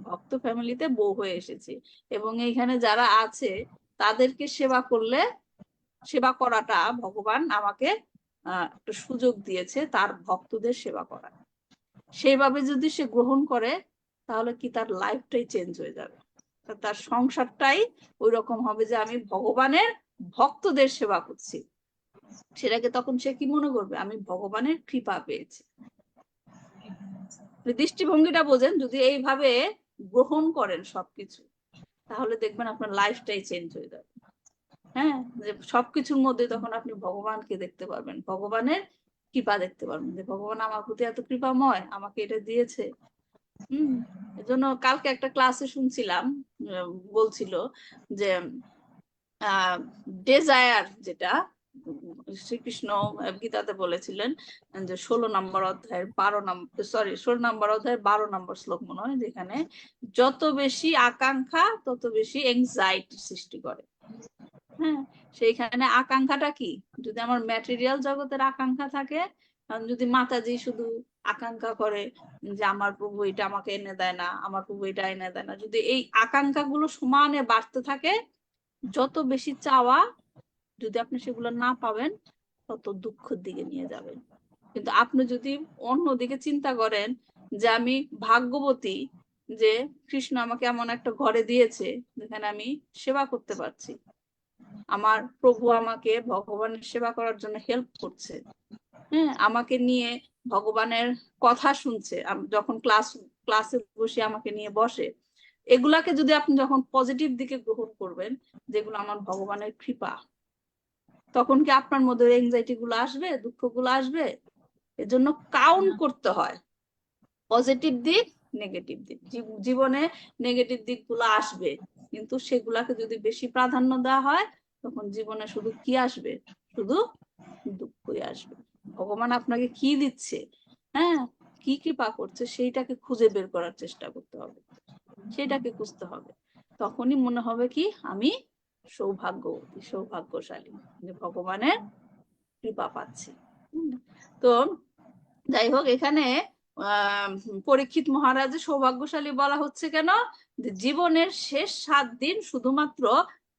ভক্ত ফ্যামিলিতে বউ হয়ে এসেছি, এবং এইখানে যারা আছে তাদেরকে সেবা করলে, সেবা করাটা ভগবান আমাকে একটা সুযোগ দিয়েছে তার ভক্তদের সেবা করা, সেইভাবে যদি সে গ্রহণ করে, তাহলে কি তার লাইফটাই চেঞ্জ হয়ে যাবে, তার সংসারটাই ওই রকম হবে যে আমি ভগবানের ভক্তদের সেবা করছি। সেটাকে তখন সে কি মনে করবে, আমি ভগবানের কৃপা পেয়েছি। দৃষ্টিভঙ্গিটা বোঝেন, যদি এইভাবে গ্রহণ করেন সবকিছু, তাহলে দেখবেন আপনার লাইফটাই চেঞ্জ হয়ে যাবে। হ্যাঁ, যে সবকিছুর মধ্যে তখন আপনি ভগবানকে দেখতে পারবেন, ভগবানের কৃপা দেখতে পারবেন, যে ভগবান আমার প্রতি এত কৃপাময়, আমাকে এটা দিয়েছে। এজন্য কালকে একটা ক্লাসে শুনছিলাম, বলছিল যে ডেজায়ার, যেটা শ্রীকৃষ্ণ গীতাতে বলেছিলেন যে 16 নম্বর অধ্যায়ের 12 নম্বর, 12 নম্বর শ্লোক মনে হয়, যেখানে যত বেশি আকাঙ্ক্ষা তত বেশি এংজাইটি সৃষ্টি করে। হ্যাঁ, সেইখানে আকাঙ্ক্ষাটা কি, যদি আমার ম্যাটেরিয়াল জগতের আকাঙ্ক্ষা থাকে, যদি মাতাজি শুধু আকাঙ্ক্ষা করে যে আমার প্রভু এটা আমাকে এনে দেয় না, আমার প্রভু এটা এনে দেয় না, যদি এই আকাঙ্ক্ষা গুলো সমানে বাড়তে থাকে, যত বেশি চাওয়া যদি আপনি সেগুলো না পাবেন তত দুঃখের দিকে নিয়ে যাবেন। কিন্তু আপনি যদি অন্যদিকে চিন্তা করেন যে আমি ভাগ্যবতী যে কৃষ্ণ আমাকে এমন একটা ঘরে দিয়েছে যেখানে আমি সেবা করতে পারছি, আমার প্রভু আমাকে ভগবানের সেবা করার জন্য হেল্প করছে, হ্যাঁ, আমাকে নিয়ে ভগবানের কথা শুনছে, যখন ক্লাসে বসে আমাকে নিয়ে বসে, এগুলাকে যদি আপনি যখন পজিটিভ দিকে গ্রহণ করবেন, যেগুলো আমার ভগবানের কৃপা, তখন কি আপনার মধ্যে এংজাইটি গুলো আসবে, দুঃখ গুলো আসবে? এজন্য কাউন্ট করতে হয় পজিটিভ দিক, নেগেটিভ দিক। জীবনে নেগেটিভ দিকগুলো আসবে, কিন্তু সেগুলাকে যদি বেশি প্রাধান্য দেওয়া হয় তখন জীবনে শুধু কি আসবে? শুধু দুঃখই আসবে। ভগবান আপনাকে কি দিচ্ছে, হ্যাঁ, কি কৃপা করছে, সেইটাকে খুঁজে বের করার চেষ্টা করতে হবে, সেটাকে খুঁজতে হবে। তখনই মনে হবে কি আমি সৌভাগ্যবতী, সৌভাগ্যশালী, যে ভগবানের কৃপা পাচ্ছি। তো যাই হোক, এখানে পরীক্ষিত মহারাজের সৌভাগ্যশালী বলা হচ্ছে কেন? যে জীবনের শেষ 7 দিন শুধুমাত্র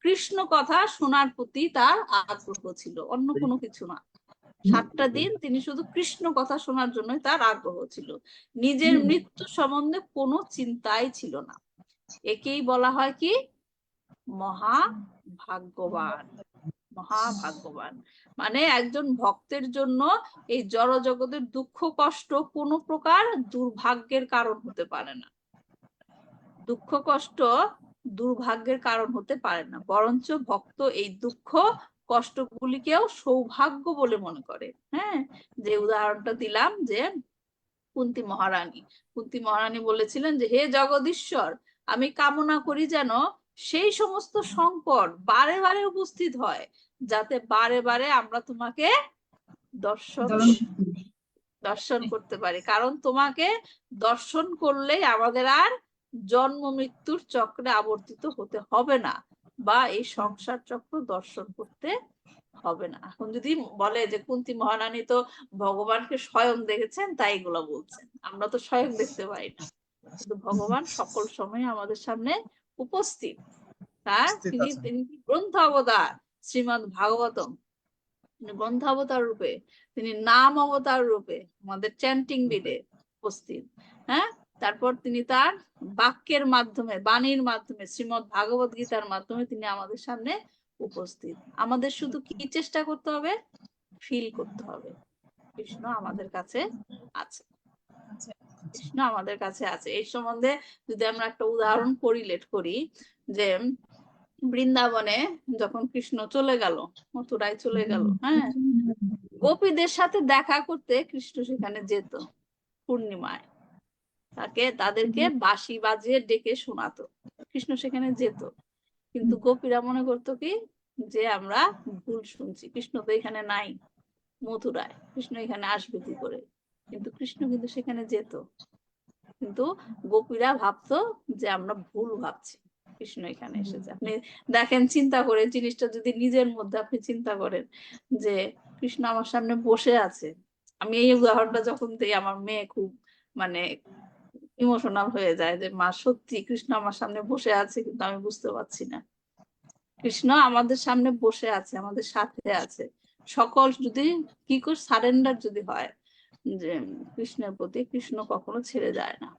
কৃষ্ণ কথা শোনার প্রতি তার আগ্রহ ছিল, অন্য কোনো কিছু না। 7টা দিন তিনি শুধু কৃষ্ণ কথা শোনার জন্যই তার আগ্রহ ছিল, নিজের মৃত্যু সম্বন্ধে কোনো চিন্তাই ছিল না। একেই বলা হয় কি? মহাভাগ্যবান। মহাভাগ্যবান মানে একজন ভক্তের জন্য এই জড় জগতের দুঃখ কষ্ট কোনো প্রকার দুর্ভাগ্যের কারণ হতে পারে না। দুঃখ কষ্ট দুর্ভাগ্যের কারণ হতে পারে না, বরঞ্চ ভক্ত এই দুঃখ কষ্টগুলিকেও সৌভাগ্য বলে মনে করে। হ্যাঁ, যে উদাহরণটা দিলাম, যে কুন্তী মহারানী বলেছিলেন যে হে জগদীশ্বর, আমি কামনা করি যেন সেই সমস্ত সংকট বারে বারে উপস্থিত হয়, যাতে বারে বারে আমরা তোমাকে দর্শন করতে পারি, কারণ তোমাকে দর্শন করলেই আমাদের আর জন্ম মৃত্যুর চক্রে আবর্তিত হতে হবে না, বা এই সংসার চক্র দর্শন করতে হবে না। এখন যদি বলে যে কুন্তী মহারানী তো ভগবানকে স্বয়ং দেখেছেন তাই এগুলো বলছেন, আমরা তো স্বয়ং দেখতে পাই না, কিন্তু ভগবান সকল সময় আমাদের সামনে উপস্থিত। তিনি গ্রন্থ অবতার, শ্রীমদ্ ভাগবতম গ্রন্থ অবতার রূপে, তিনি নাম অবতার রূপে আমাদের চ্যান্টিং বিদে উপস্থিত। হ্যাঁ, তারপর তিনি তার বাক্যের মাধ্যমে, বাণীর মাধ্যমে, শ্রীমদ্ ভাগবত গীতার মাধ্যমে তিনি আমাদের সামনে উপস্থিত। আমাদের শুধু কি চেষ্টা করতে হবে? ফিল করতে হবে কৃষ্ণ আমাদের কাছে আছে, কৃষ্ণ আমাদের কাছে আছে। এই সম্বন্ধে যদি আমরা একটা উদাহরণ কোরিলেট করি, যে বৃন্দাবনে যখন কৃষ্ণ চলে গেল, মথুরায় চলে গেল, হ্যাঁ, গোপীদের সাথে দেখা করতে কৃষ্ণ সেখানে যেত পূর্ণিমায়, তাদেরকে বাঁশি বাজিয়ে ডেকে শোনাতো, কৃষ্ণ সেখানে যেত। কিন্তু গোপীরা মনে করতো কি, যে আমরা ভুল শুনছি, কৃষ্ণ তো এখানে নাই, মথুরায়, কৃষ্ণ এখানে আসবে কি করে? কিন্তু কৃষ্ণ কিন্তু সেখানে যেত, কিন্তু গোপীরা ভাবতো যে আমরা ভুল ভাবছি, কৃষ্ণ এখানে এসেছে। আপনি দেখেন, চিন্তা করে জিনিসটা যদি নিজের মধ্যে আপনি চিন্তা করেন যে কৃষ্ণ আমার সামনে বসে আছে। আমি এই উদাহরণটা যখন দিই আমার মেয়ে খুব মানে ইমোশনাল হয়ে যায়, যে মা সত্যি কৃষ্ণ আমার সামনে বসে আছে কিন্তু আমি বুঝতে পারছি না। কৃষ্ণ আমাদের সামনে বসে আছে, আমাদের সাথে আছে। সকল যদি কি করে সারেন্ডার যদি হয় যে কৃষ্ণের প্রতি, কৃষ্ণ কখনো ছেড়ে যায় না,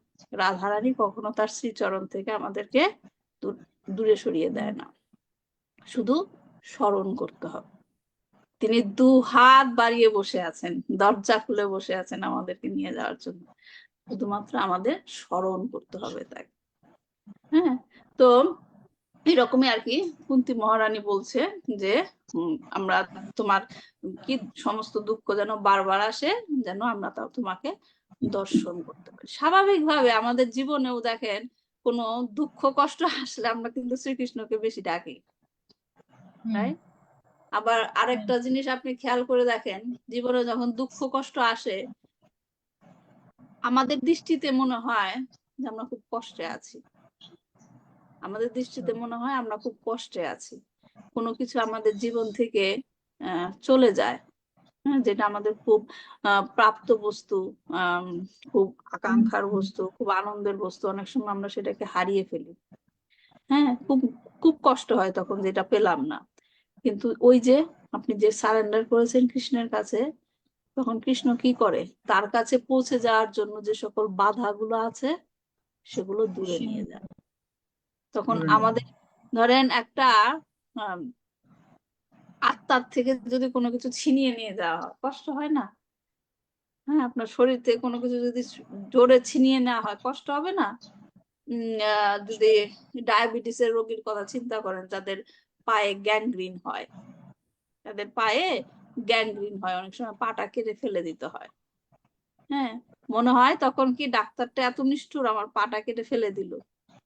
রাধারানী কখনো তার শ্রীচরণ থেকে আমাদেরকে দূরে সরিয়ে দেয় না, শুধু স্মরণ করতে হবে। তিনি 2 হাত বাড়িয়ে বসে আছেন, দরজা খুলে বসে আছেন আমাদেরকে নিয়ে যাওয়ার জন্য, শুধুমাত্র আমাদের স্মরণ করতে হবে তাকে। হ্যাঁ, তো এরকমই আর কি কুন্তী মহারানী বলছে যে আমরা তোমার কি সমস্ত দুঃখ যেন বারবার আসে, যেন আমরা তাও তোমাকে দর্শন করতে পারি। স্বাভাবিকভাবে আমাদের জীবনেও দেখেন কোনো দুঃখ কষ্ট আসলে আমরা কিন্তু শ্রীকৃষ্ণকে বেশি ডাকি, তাই? আবার আরেকটা জিনিস আপনি খেয়াল করে দেখেন, জীবনে যখন দুঃখ কষ্ট আসে আমাদের দৃষ্টিতে মনে হয় যে আমরা খুব কষ্টে আছি, আমাদের দৃষ্টিতে মনে হয় আমরা খুব কষ্টে আছি, কোনো কিছু আমাদের জীবন থেকে চলে যায়, যেটা আমাদের খুব প্রাপ্ত বস্তু, খুব আকাঙ্ক্ষার বস্তু, খুব আনন্দের বস্তু, অনেক সময় আমরা সেটাকে হারিয়ে ফেলি। হ্যাঁ, খুব খুব কষ্ট হয় তখন, যেটা পেলাম না। কিন্তু ওই যে আপনি যে সারেন্ডার করেছেন কৃষ্ণের কাছে, তখন কৃষ্ণ কি করে, তার কাছে পৌঁছে যাওয়ার জন্য যে সকল বাধাগুলো আছে সেগুলো দূরে নিয়ে যায়। তখন দূরে নিয়ে আমাদের ধরেন একটা আম, আত্মার থেকে যদি কোনো কিছু ছিনিয়ে নিয়ে যাওয়া হয়, কষ্ট হয় না? হ্যাঁ, আপনার শরীর থেকে কোনো কিছু যদি জোরে ছিনিয়ে নেওয়া হয়, কষ্ট হবে না? যদি ডায়াবেটিসের রোগীর কথা চিন্তা করেন, যাদের পায়ে গ্যাংগ্রিন হয়, তাদের পায়ে গ্যাংগ্রিন হয়, অনেক সময় পাটা কেটে ফেলে দিতে হয়। হ্যাঁ, মনে হয় তখন কি ডাক্তারটা এত নিষ্ঠুর, আমার পাটা কেটে ফেলে দিল।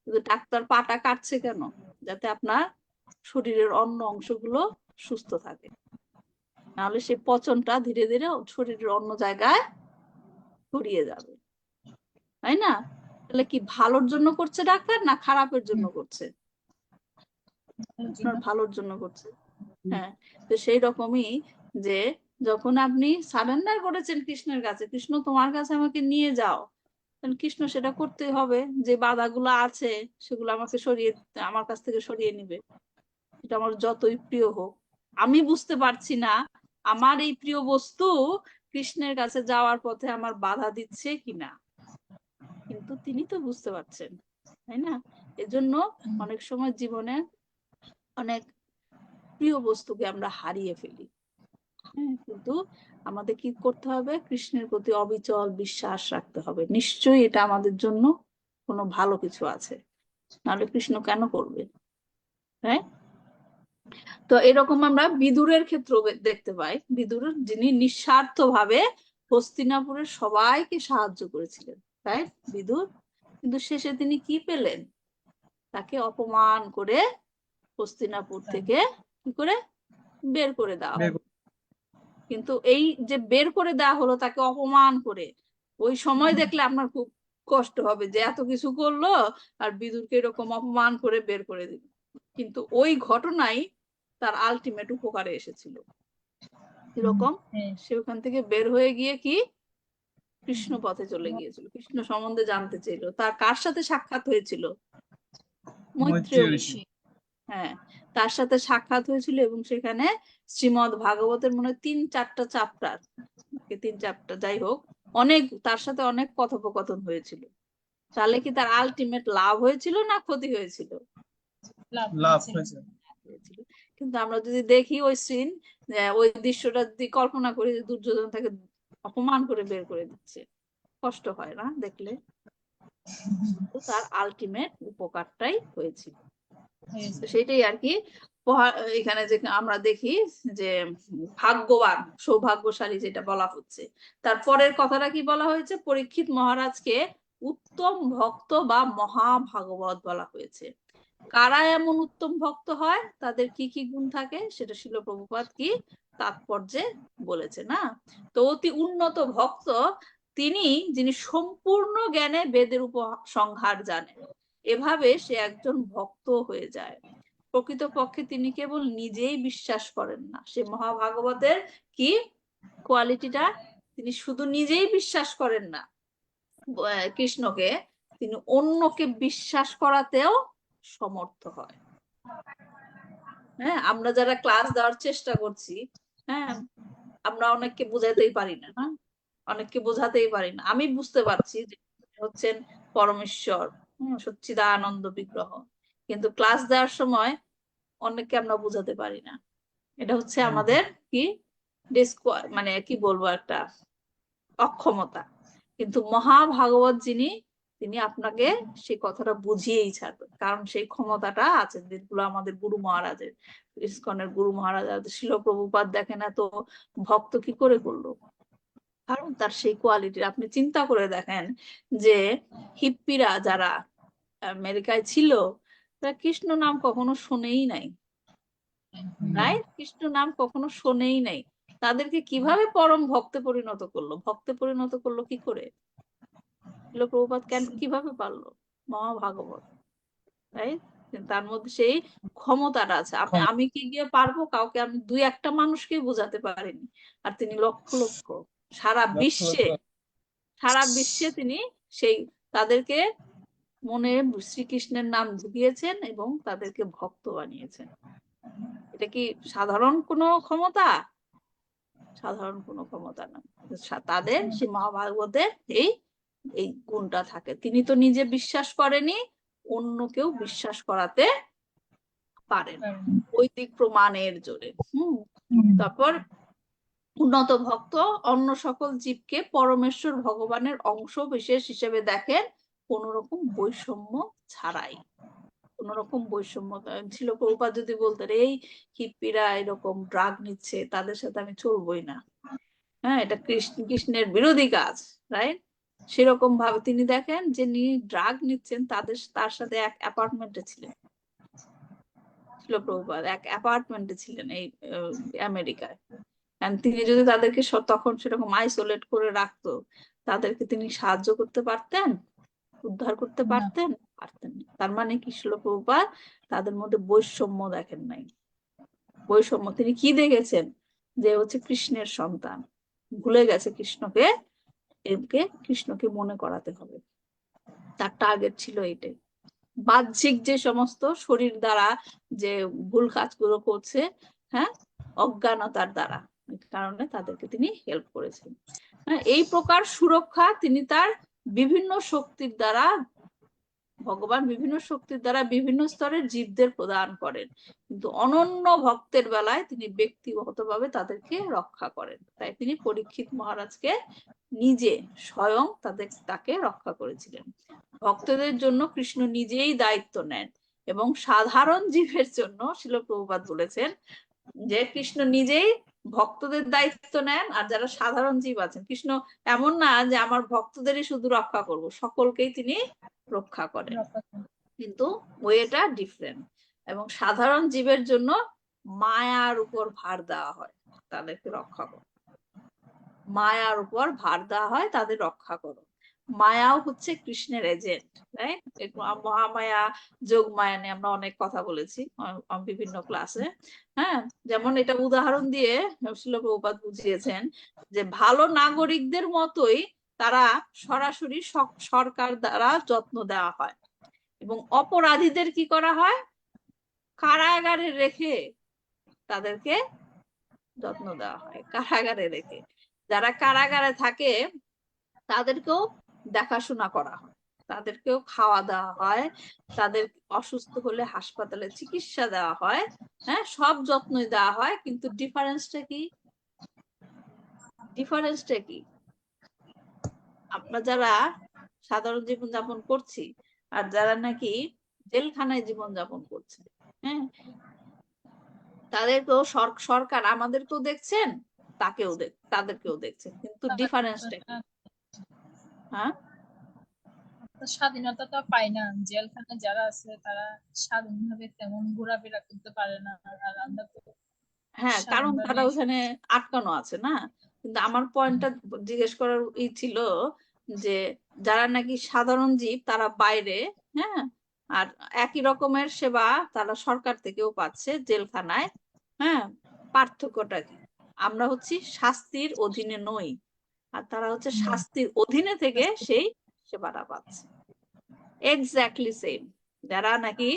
কিন্তু ডাক্তার পাটা কাটছে কেন? যাতে আপনার শরীরের অন্য অংশগুলো সুস্থ থাকে, নাহলে সেই পচনটা ধীরে ধীরে শরীরের অন্য জায়গায় ছড়িয়ে যাবে, তাই না? তাহলে কি ভালোর জন্য করছে ডাক্তার না খারাপের জন্য করছে? আপনার ভালোর জন্য করছে। হ্যাঁ, তো সেই রকমই যে যখন আপনি সারেন্ডার করেছেন কৃষ্ণের কাছে, কৃষ্ণ তোমার কাছে আমাকে নিয়ে যাও, কৃষ্ণ সেটা করতে হবে। যে বাধাগুলো আছে সেগুলো আমাকে সরিয়ে, আমার কাছ থেকে সরিয়ে নিবে। এটা আমার যতই প্রিয় হোক, আমি বুঝতে পারছি না আমার এই প্রিয় বস্তু কৃষ্ণের কাছে যাওয়ার পথে আমার বাধা দিচ্ছে কিনা, কিন্তু তিনি তো বুঝতে পারছেন, তাই না? এজন্য অনেক সময় জীবনে অনেক প্রিয় বস্তুকে আমরা হারিয়ে ফেলি। হ্যাঁ, কিন্তু আমাদের কি করতে হবে? কৃষ্ণের প্রতি অবিচল বিশ্বাস রাখতে হবে, নিশ্চয়ই এটা আমাদের জন্য কোনো ভালো কিছু আছে, নাহলে কৃষ্ণ কেন করবে? হ্যাঁ, তো এরকম আমরা বিদুরের ক্ষেত্রে দেখতে পাই। বিদুর যিনি নিঃস্বার্থ ভাবে হস্তিনাপুরের সবাইকে সাহায্য করেছিলেন, তাই বিদুর, কিন্তু শেষে তিনি কি পেলেন? তাকে অপমান করে হস্তিনাপুর থেকে কি করে বের করে দেওয়া বের হলো। কিন্তু এই যে বের করে দেওয়া হলো তাকে অপমান করে, ওই সময় দেখলে আপনার খুব কষ্ট হবে যে এত কিছু করলো আর বিদুরকে এরকম অপমান করে বের করে দিল। কিন্তু ওই ঘটনাই তার আলটিমেট উপকারে এসেছিল। এরকম সে ওখান থেকে বের হয়ে গিয়ে কি কৃষ্ণ পথে চলে গিয়েছিল, কৃষ্ণ সম্বন্ধে জানতে চাইল। তার কার সাথে সাক্ষাৎ হয়েছিল? মৈত্রেয় মৈত্রেয় ঋষি। ঋষি। হ্যাঁ, তার সাথে সাক্ষাৎ হয়েছিল এবং সেখানে শ্রীমদ ভাগবতের মনে হয় 3-4টা চ্যাপ্টার, 3 চ্যাপ্টার যাই হোক, অনেক তার সাথে অনেক কথোপকথন হয়েছিল। তাহলে কি তার আলটিমেট লাভ হয়েছিল না ক্ষতি হয়েছিল? লাভ হয়েছে। হয়েছিল। কিন্তু আমরা যদি দেখি ওই সিন, ওই দৃশ্যটা যদি কল্পনা করি, যে দুর্যোধন তাকে অপমান করে বের করে দিচ্ছে, কষ্ট হয় না দেখলে? তো তার আলটিমেট উপকারটাই হয়েছিল। তো সেটাই আর কি এখানে যে আমরা দেখি যে ভাগ্যবান সৌভাগ্যশালী যেটা বলা হচ্ছে, তারপরের কথাটা কি বলা হয়েছে? পরীক্ষিত মহারাজকে উত্তম ভক্ত বা মহাভাগবত বলা হয়েছে। কারা এমন উত্তম ভক্ত হয়, তাদের কি কি গুণ থাকে, সেটা শিল প্রভুপাদ কি তাৎপর্যে বলেছে না? তো অতি উন্নত ভক্ত তিনি, যিনি সম্পূর্ণ জ্ঞানে বেদের উপসংহার জানেন, এভাবে সে একজন ভক্ত হয়ে যায়। প্রকৃতপক্ষে তিনি কেবল নিজেই বিশ্বাস করেন না, সে মহাভাগবতের কি কোয়ালিটিটা, তিনি শুধু নিজেই বিশ্বাস করেন না কৃষ্ণকে, তিনি অন্যকে বিশ্বাস করাতেও সমর্থ হয়। হ্যাঁ, আমরা যারা ক্লাস দেওয়ার চেষ্টা করছি, হ্যাঁ, আমরা অনেককে বোঝাতেই পারি না, না, অনেককে বোঝাতেই পারি না। আমি বুঝতে পারছি যে হচ্ছেন পরমেশ্বর, সচ্চিদানন্দ বিগ্রহ, কিন্তু ক্লাস দেওয়ার সময় অনেককে আমরা বোঝাতে পারি না। এটা হচ্ছে আমাদের কি মানে কি বলবো, একটা অক্ষমতা। কিন্তু মহাভাগবত যিনি, তিনি আপনাকে সেই কথাটা বুঝিয়েই ছাড়বেন, কারণ সেই ক্ষমতাটা আছে, যেগুলো আমাদের গুরু মহারাজের, ইসকনের গুরু মহারাজ শিল প্রভুপাদ দেখেন এত ভক্ত কি করে করলো, কারণ তার সেই কোয়ালিটি। আপনি চিন্তা করে দেখেন যে হিপ্পিরা যারা আমেরিকায় ছিল, তারা কৃষ্ণ নাম কখনো শোনেই নাই, রাইট? কৃষ্ণ নাম কখনো শোনেই নাই। তাদেরকে কিভাবে পরম ভক্তে পরিণত করলো? ভক্তে পরিণত করলো কি করে? প্রভুপাদ কেন কিভাবে পারলো? মহাভাগবত, রাইট? তার মধ্যে সেই ক্ষমতাটা আছে। আমি কি গিয়ে পারবো? কাউকে আমি 2-1টা মানুষকে বোঝাতে পারিনি, আর তিনি লক্ষ লক্ষ সারা বিশ্বে তিনি সেই তাদেরকে মনে শ্রীকৃষ্ণের নাম ঢুকিয়েছেন এবং তাদেরকে ভক্ত বানিয়েছেন। এটা কি সাধারণ কোনো ক্ষমতা? সাধারণ কোনো ক্ষমতা না। তাদের সেই মহাভাগবতের এই এই গুণটা থাকে। তিনি তো নিজে বিশ্বাস করেনি, অন্য কেউ বিশ্বাস করাতে পারেন বৈদিক প্রমাণের জোরে। তারপর উন্নত ভক্ত অন্য সকল জীবকে পরমেশ্বর ভগবানের অংশ বিশেষ হিসেবে দেখেন, কোন রকম বৈষম্য ছাড়াই। কোন রকম বৈষম্য ছিল। প্রভুপাদ যদি বলতেন এই হিপ্পিরা এরকম ড্রাগ নিচ্ছে, তাদের সাথে আমি চলবই না, হ্যাঁ এটা কৃষ্ণের বিরোধী কাজ, রাইট? সেরকম ভাবে তিনি দেখেন যে ড্রাগ নিচ্ছেন, তার সাথে এক অ্যাপার্টমেন্টে ছিলেন। ছিল প্রভুপাদ এক অ্যাপার্টমেন্টে ছিলেন এই আমেরিকায়। তিনি যদি তাদেরকে তখন সেরকম আইসোলেট করে রাখতো, তাদেরকে তিনি সাহায্য করতে পারতেন, উদ্ধার করতে পারতেন? পারতেন না। তার মানে কি ছিল প্রভুপাদ তাদের মধ্যে বৈষম্য দেখেন নাই। বৈষম্য তিনি কি দেখেছেন? যে হচ্ছে কৃষ্ণের সন্তান, ভুলে গেছে কৃষ্ণকে, একে কৃষ্ণকে মনে করাতে হবে। তার টার্গেট ছিল এইটাই। বাহ্যিক যে সমস্ত শরীর দ্বারা যে ভুল কাজগুলো করছে, হ্যাঁ অজ্ঞানতার দ্বারা, কারণে তাদেরকে তিনি হেল্প করেছেন। এই প্রকার সুরক্ষা তিনি তার বিভিন্ন শক্তির দ্বারা, ভগবান বিভিন্ন শক্তির দ্বারা বিভিন্ন স্তরের জীবদের প্রদান করেন, কিন্তু অনন্য ভক্তের বেলায় তিনি ব্যক্তিগতভাবে তাদেরকে রক্ষা করেন। তাই তিনি পরীক্ষিত মহারাজকে নিজে স্বয়ং তাকে রক্ষা করেছিলেন। ভক্তদের জন্য কৃষ্ণ নিজেই দায়িত্ব নেন, এবং সাধারণ জীবের জন্য শিল প্রভুপাদ বলেছেন যে কৃষ্ণ নিজেই ভক্তদের দায়িত্ব নেন, আর যারা সাধারণ জীব আছেন, কৃষ্ণ এমন না যে আমার ভক্তদেরই শুধু রক্ষা করব, সকলকেই তিনি রক্ষা করেন, কিন্তু ওয়েটা ডিফারেন্ট। এবং সাধারণ জীবের জন্য মায়ার উপর ভার দেওয়া হয়, তাদেরকে রক্ষা করো, মায়ার উপর ভার দেওয়া হয়, তাদের রক্ষা করো। মায়াও হচ্ছে কৃষ্ণের এজেন্ট, রাইট? মহামায়া, যোগমায়া নিয়ে আমরা অনেক কথা বলেছি বিভিন্ন ক্লাসে। হ্যাঁ, যেমন এটা উদাহরণ দিয়ে শিল প্রভুপাদ বুঝিয়েছেন যে ভালো নাগরিকদের মতোই তারা সরাসরি সরকার দ্বারা যত্ন দেওয়া হয়, এবং অপরাধীদের কি করা হয়? কারাগারে রেখে তাদেরকে যত্ন দেওয়া হয়, কারাগারে রেখে। যারা কারাগারে থাকে তাদেরকেও দেখাশোনা করা হয়, তাদেরকেও খাওয়া দেওয়া হয়, তাদের অসুস্থ হলে হাসপাতালে চিকিৎসা দেওয়া হয়, হ্যাঁ সব যত্নই দেওয়া হয়। কিন্তু ডিফারেন্সটা কি? ডিফারেন্সটা কি? আমরা যারা সাধারণ জীবন যাপন করছি, আর যারা নাকি জেলখানায় জীবন যাপন করছে, হ্যাঁ তাদেরকেও সরকার আমাদেরকেও দেখছেন, তাদেরকেও দেখছেন, কিন্তু ডিফারেন্সটা কি? হ্যাঁ, স্বাধীনতা তো পায় না। জেলখানায় যারা আছে তারা স্বাধীনভাবে তেমন ঘোরাফেরা করতে পারে না, আর আমরা তো হ্যাঁ কারণ তারা ওখানে আটকানো আছে না। কিন্তু আমার পয়েন্টটা জিজ্ঞেস করার ছিল যে যারা নাকি সাধারণ জীব তারা বাইরে, হ্যাঁ আর একই রকমের সেবা তারা সরকার থেকেও পাচ্ছে জেলখানায়, হ্যাঁ পার্থক্যটা কি? আমরা হচ্ছি শাস্তির অধীনে নই, আর তারা হচ্ছে শাস্তির অধীনে থেকে সেই সেবাটা পাচ্ছে। Exactly same. যারা নাকি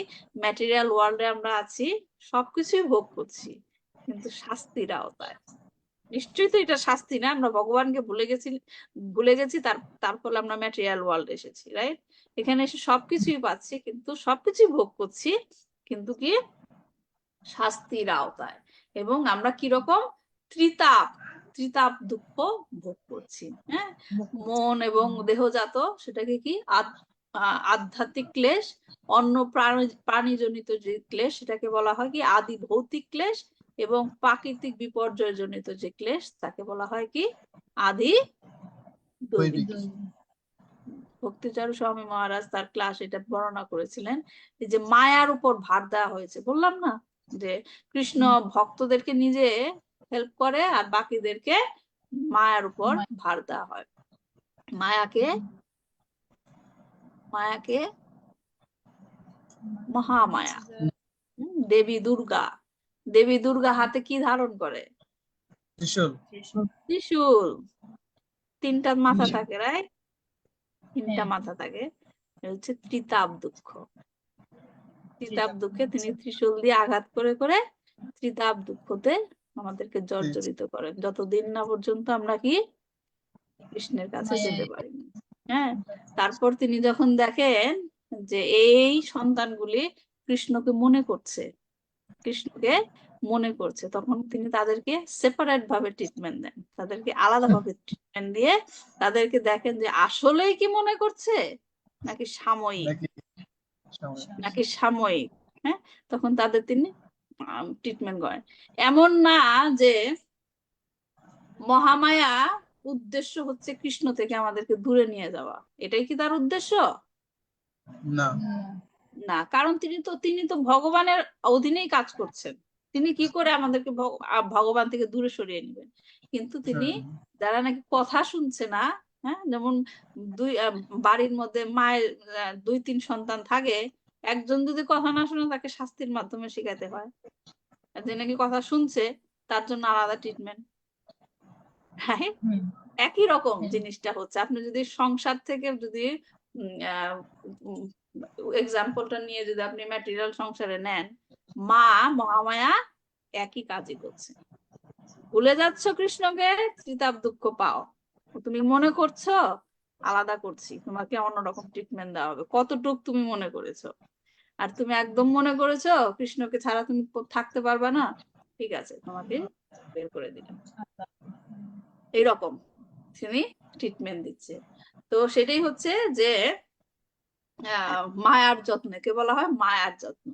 ম্যাটেরিয়াল ওয়ার্ল্ডে আমরা আছি, সবকিছুই ভোগ করছি, কিন্তু শাস্তির আওতায়। নিশ্চয়ই তো এটা শাস্তি না, আমরা ভগবানকে ভুলে গেছি, তার ফলে আমরা ম্যাটেরিয়াল ওয়ার্ল্ড এসেছি, রাইট? এখানে এসে সবকিছুই পাচ্ছি, কিন্তু সবকিছুই ভোগ করছি, কিন্তু কি শাস্তির আওতায়। এবং আমরা কিরকম ত্রিতাপ দুঃখ ভোগ করছি, হ্যাঁ মন এবং দেহজাত, সেটাকে কি আধ্যাত্মিক ক্লেশ, অন্য প্রাণীজনিত যে ক্লেশ সেটাকে বলা হয় কি আদি ভৌতিক ক্লেশ, এবং প্রাকৃতিক বিপর্যয় জনিত যে ক্লেশ তাকে বলা হয় কি আদি দৈবিক। ভক্তিচারু স্বামী মহারাজ তার ক্লাস এটা বর্ণনা করেছিলেন, এই যে মায়ার উপর ভার দেওয়া হয়েছে। বললাম না যে কৃষ্ণ ভক্তদেরকে নিজে হেল্প করে, আর বাকিদেরকে মায়ার উপর ভার দেওয়া হয়। মায়াকে মহামায়া, দেবী দুর্গা হাতে কি ধারণ করে? ত্রিশূল। তিনটা মাথা থাকে, রাইট? তিনটা মাথা থাকে, হচ্ছে ত্রিতাপ দুঃখে তিনি ত্রিশূল দিয়ে আঘাত করে করে ত্রিতাপ দুঃখতে আমাদেরকে জর্জরিত করেন, যতদিন না পর্যন্ত আমরা কি কৃষ্ণের কাছে মায়ায় যেতে পারি। হ্যাঁ, তারপর তিনি যখন দেখেন যে এই সন্তানগুলি কৃষ্ণকে মনে করছে, তখন তিনি তাদেরকে সেপারেট ভাবে ট্রিটমেন্ট দেন, তাদেরকে আলাদাভাবে ট্রিটমেন্ট দিয়ে তাদেরকে দেখেন যে আসলেই কি মনে করছে নাকি সাময়িক, সাময়িক। হ্যাঁ, তখন তাদের তিনি ট্রিটমেন্ট করেন। এমন না যে মহামায়া উদ্দেশ্য হচ্ছে কৃষ্ণ থেকে আমাদেরকে দূরে নিয়ে যাওয়া, এটাই কি তার উদ্দেশ্য? না, না, কারণ তিনি তো ভগবানের অধীনেই কাজ করছেন। তিনি কি করে আমাদেরকে ভগবান থেকে দূরে সরিয়ে নেবেন? কিন্তু তিনি যারা নাকি কথা শুনছে না, হ্যাঁ, যেমন বাড়ির মধ্যে মায়ের 2-3 সন্তান থাকে, একজন যদি কথা না শুনে তাকে শাস্তির মাধ্যমে শিখাতে হয়, আর যে নাকি কথা শুনছে তার জন্য আলাদা ট্রিটমেন্ট। একই রকম জিনিসটা হচ্ছে, আপনি যদি সংসার থেকে যদি এক্সাম্পলটা নিয়ে যদি আপনি ম্যাটেরিয়াল সংসারে নেন, মা মহামায়া একই কাজই করছে। ভুলে যাচ্ছ কৃষ্ণকে, ত্রিতাপ দুঃখ পাও, তুমি মনে করছো আলাদা করছি, তোমাকে অন্যরকম ট্রিটমেন্ট দেওয়া হবে, কতটুক তুমি মনে করেছো। আর তুমি একদম মনে করেছো কৃষ্ণকে ছাড়া তুমি থাকতে পারবা না, ঠিক আছে, তোমাকে বের করে দিলাম। এইরকম তিনি ট্রিটমেন্ট দিচ্ছে। তো সেটাই হচ্ছে যে মায়ার যত্ন, কে বলা হয় মায়ার যত্ন।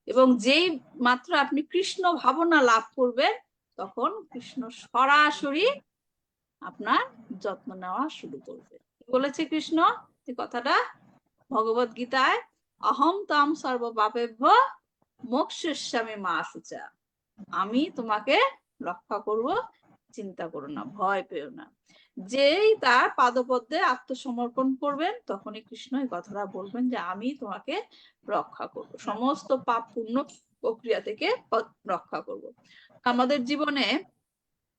এবং যেই মাত্র আপনি কৃষ্ণ ভাবনা লাভ করবেন, তখন কৃষ্ণ সরাসরি আপনার যত্ন নেওয়া শুরু করবে। বলেছে কৃষ্ণ এই কথাটা ভগবত গীতায়, অহম তাম সর্ব পাপেভ্য মোক্ষয়িষ্যামি মা শুচা, আমি তোমাকে রক্ষা করব, চিন্তা করো না, ভয় পেও না। যেই তার পাদপদ্মে আত্মসমর্পণ করবেন, তখনই কৃষ্ণ এই কথাটা বলবেন যে আমি তোমাকে রক্ষা করব, সমস্ত পাপ পূর্ণ প্রক্রিয়া থেকে রক্ষা করব। আমাদের জীবনে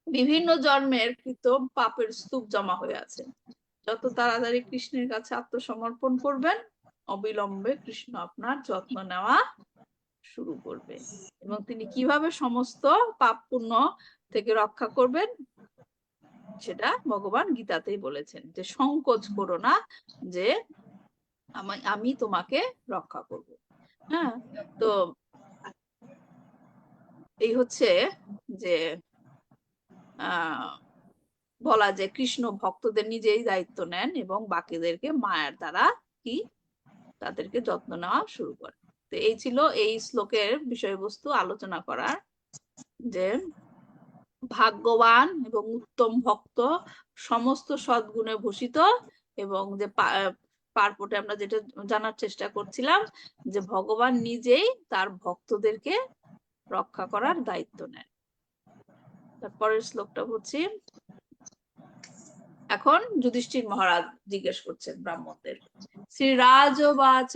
বিভিন্ন জন্মের কৃত পাপের স্তূপ জমা হয়ে আছে, যত তাড়াতাড়ি কৃষ্ণের কাছে আত্মসমর্পণ করবেন, অবিলম্বে কৃষ্ণ আপনার যত্ন নেওয়া শুরু করবে। এবং তিনি কিভাবে সমস্ত পাপ পুণ্য থেকে রক্ষা করবেন সেটা ভগবান গীতাতেই বলেছেন, যে সংকোচ করো না, যে আমি তোমাকে রক্ষা করব। হ্যাঁ, তো এই হচ্ছে যে বলা যে কৃষ্ণ ভক্তদের নিজেই দায়িত্ব নেন এবং বাকিদেরকে মায়ের দ্বারা কি তাদেরকে যত্ন নেওয়া শুরু করে। তো এই ছিল এই শ্লোকের বিষয়বস্তু আলোচনা করার, যে ভাগ্যবান এবং উত্তম ভক্ত, সমস্ত সদ্গুণে ভূষিত, এবং যে পার্পটে আমরা যেটা জানার চেষ্টা করছিলাম যে ভগবান নিজেই তার ভক্তদেরকে রক্ষা করার দায়িত্ব নেন। তারপরের শ্লোকটা বলছি। এখন যুধিষ্ঠির মহারাজ জিজ্ঞেস করছেন ব্রাহ্মণদের, শ্রীরাজবাচ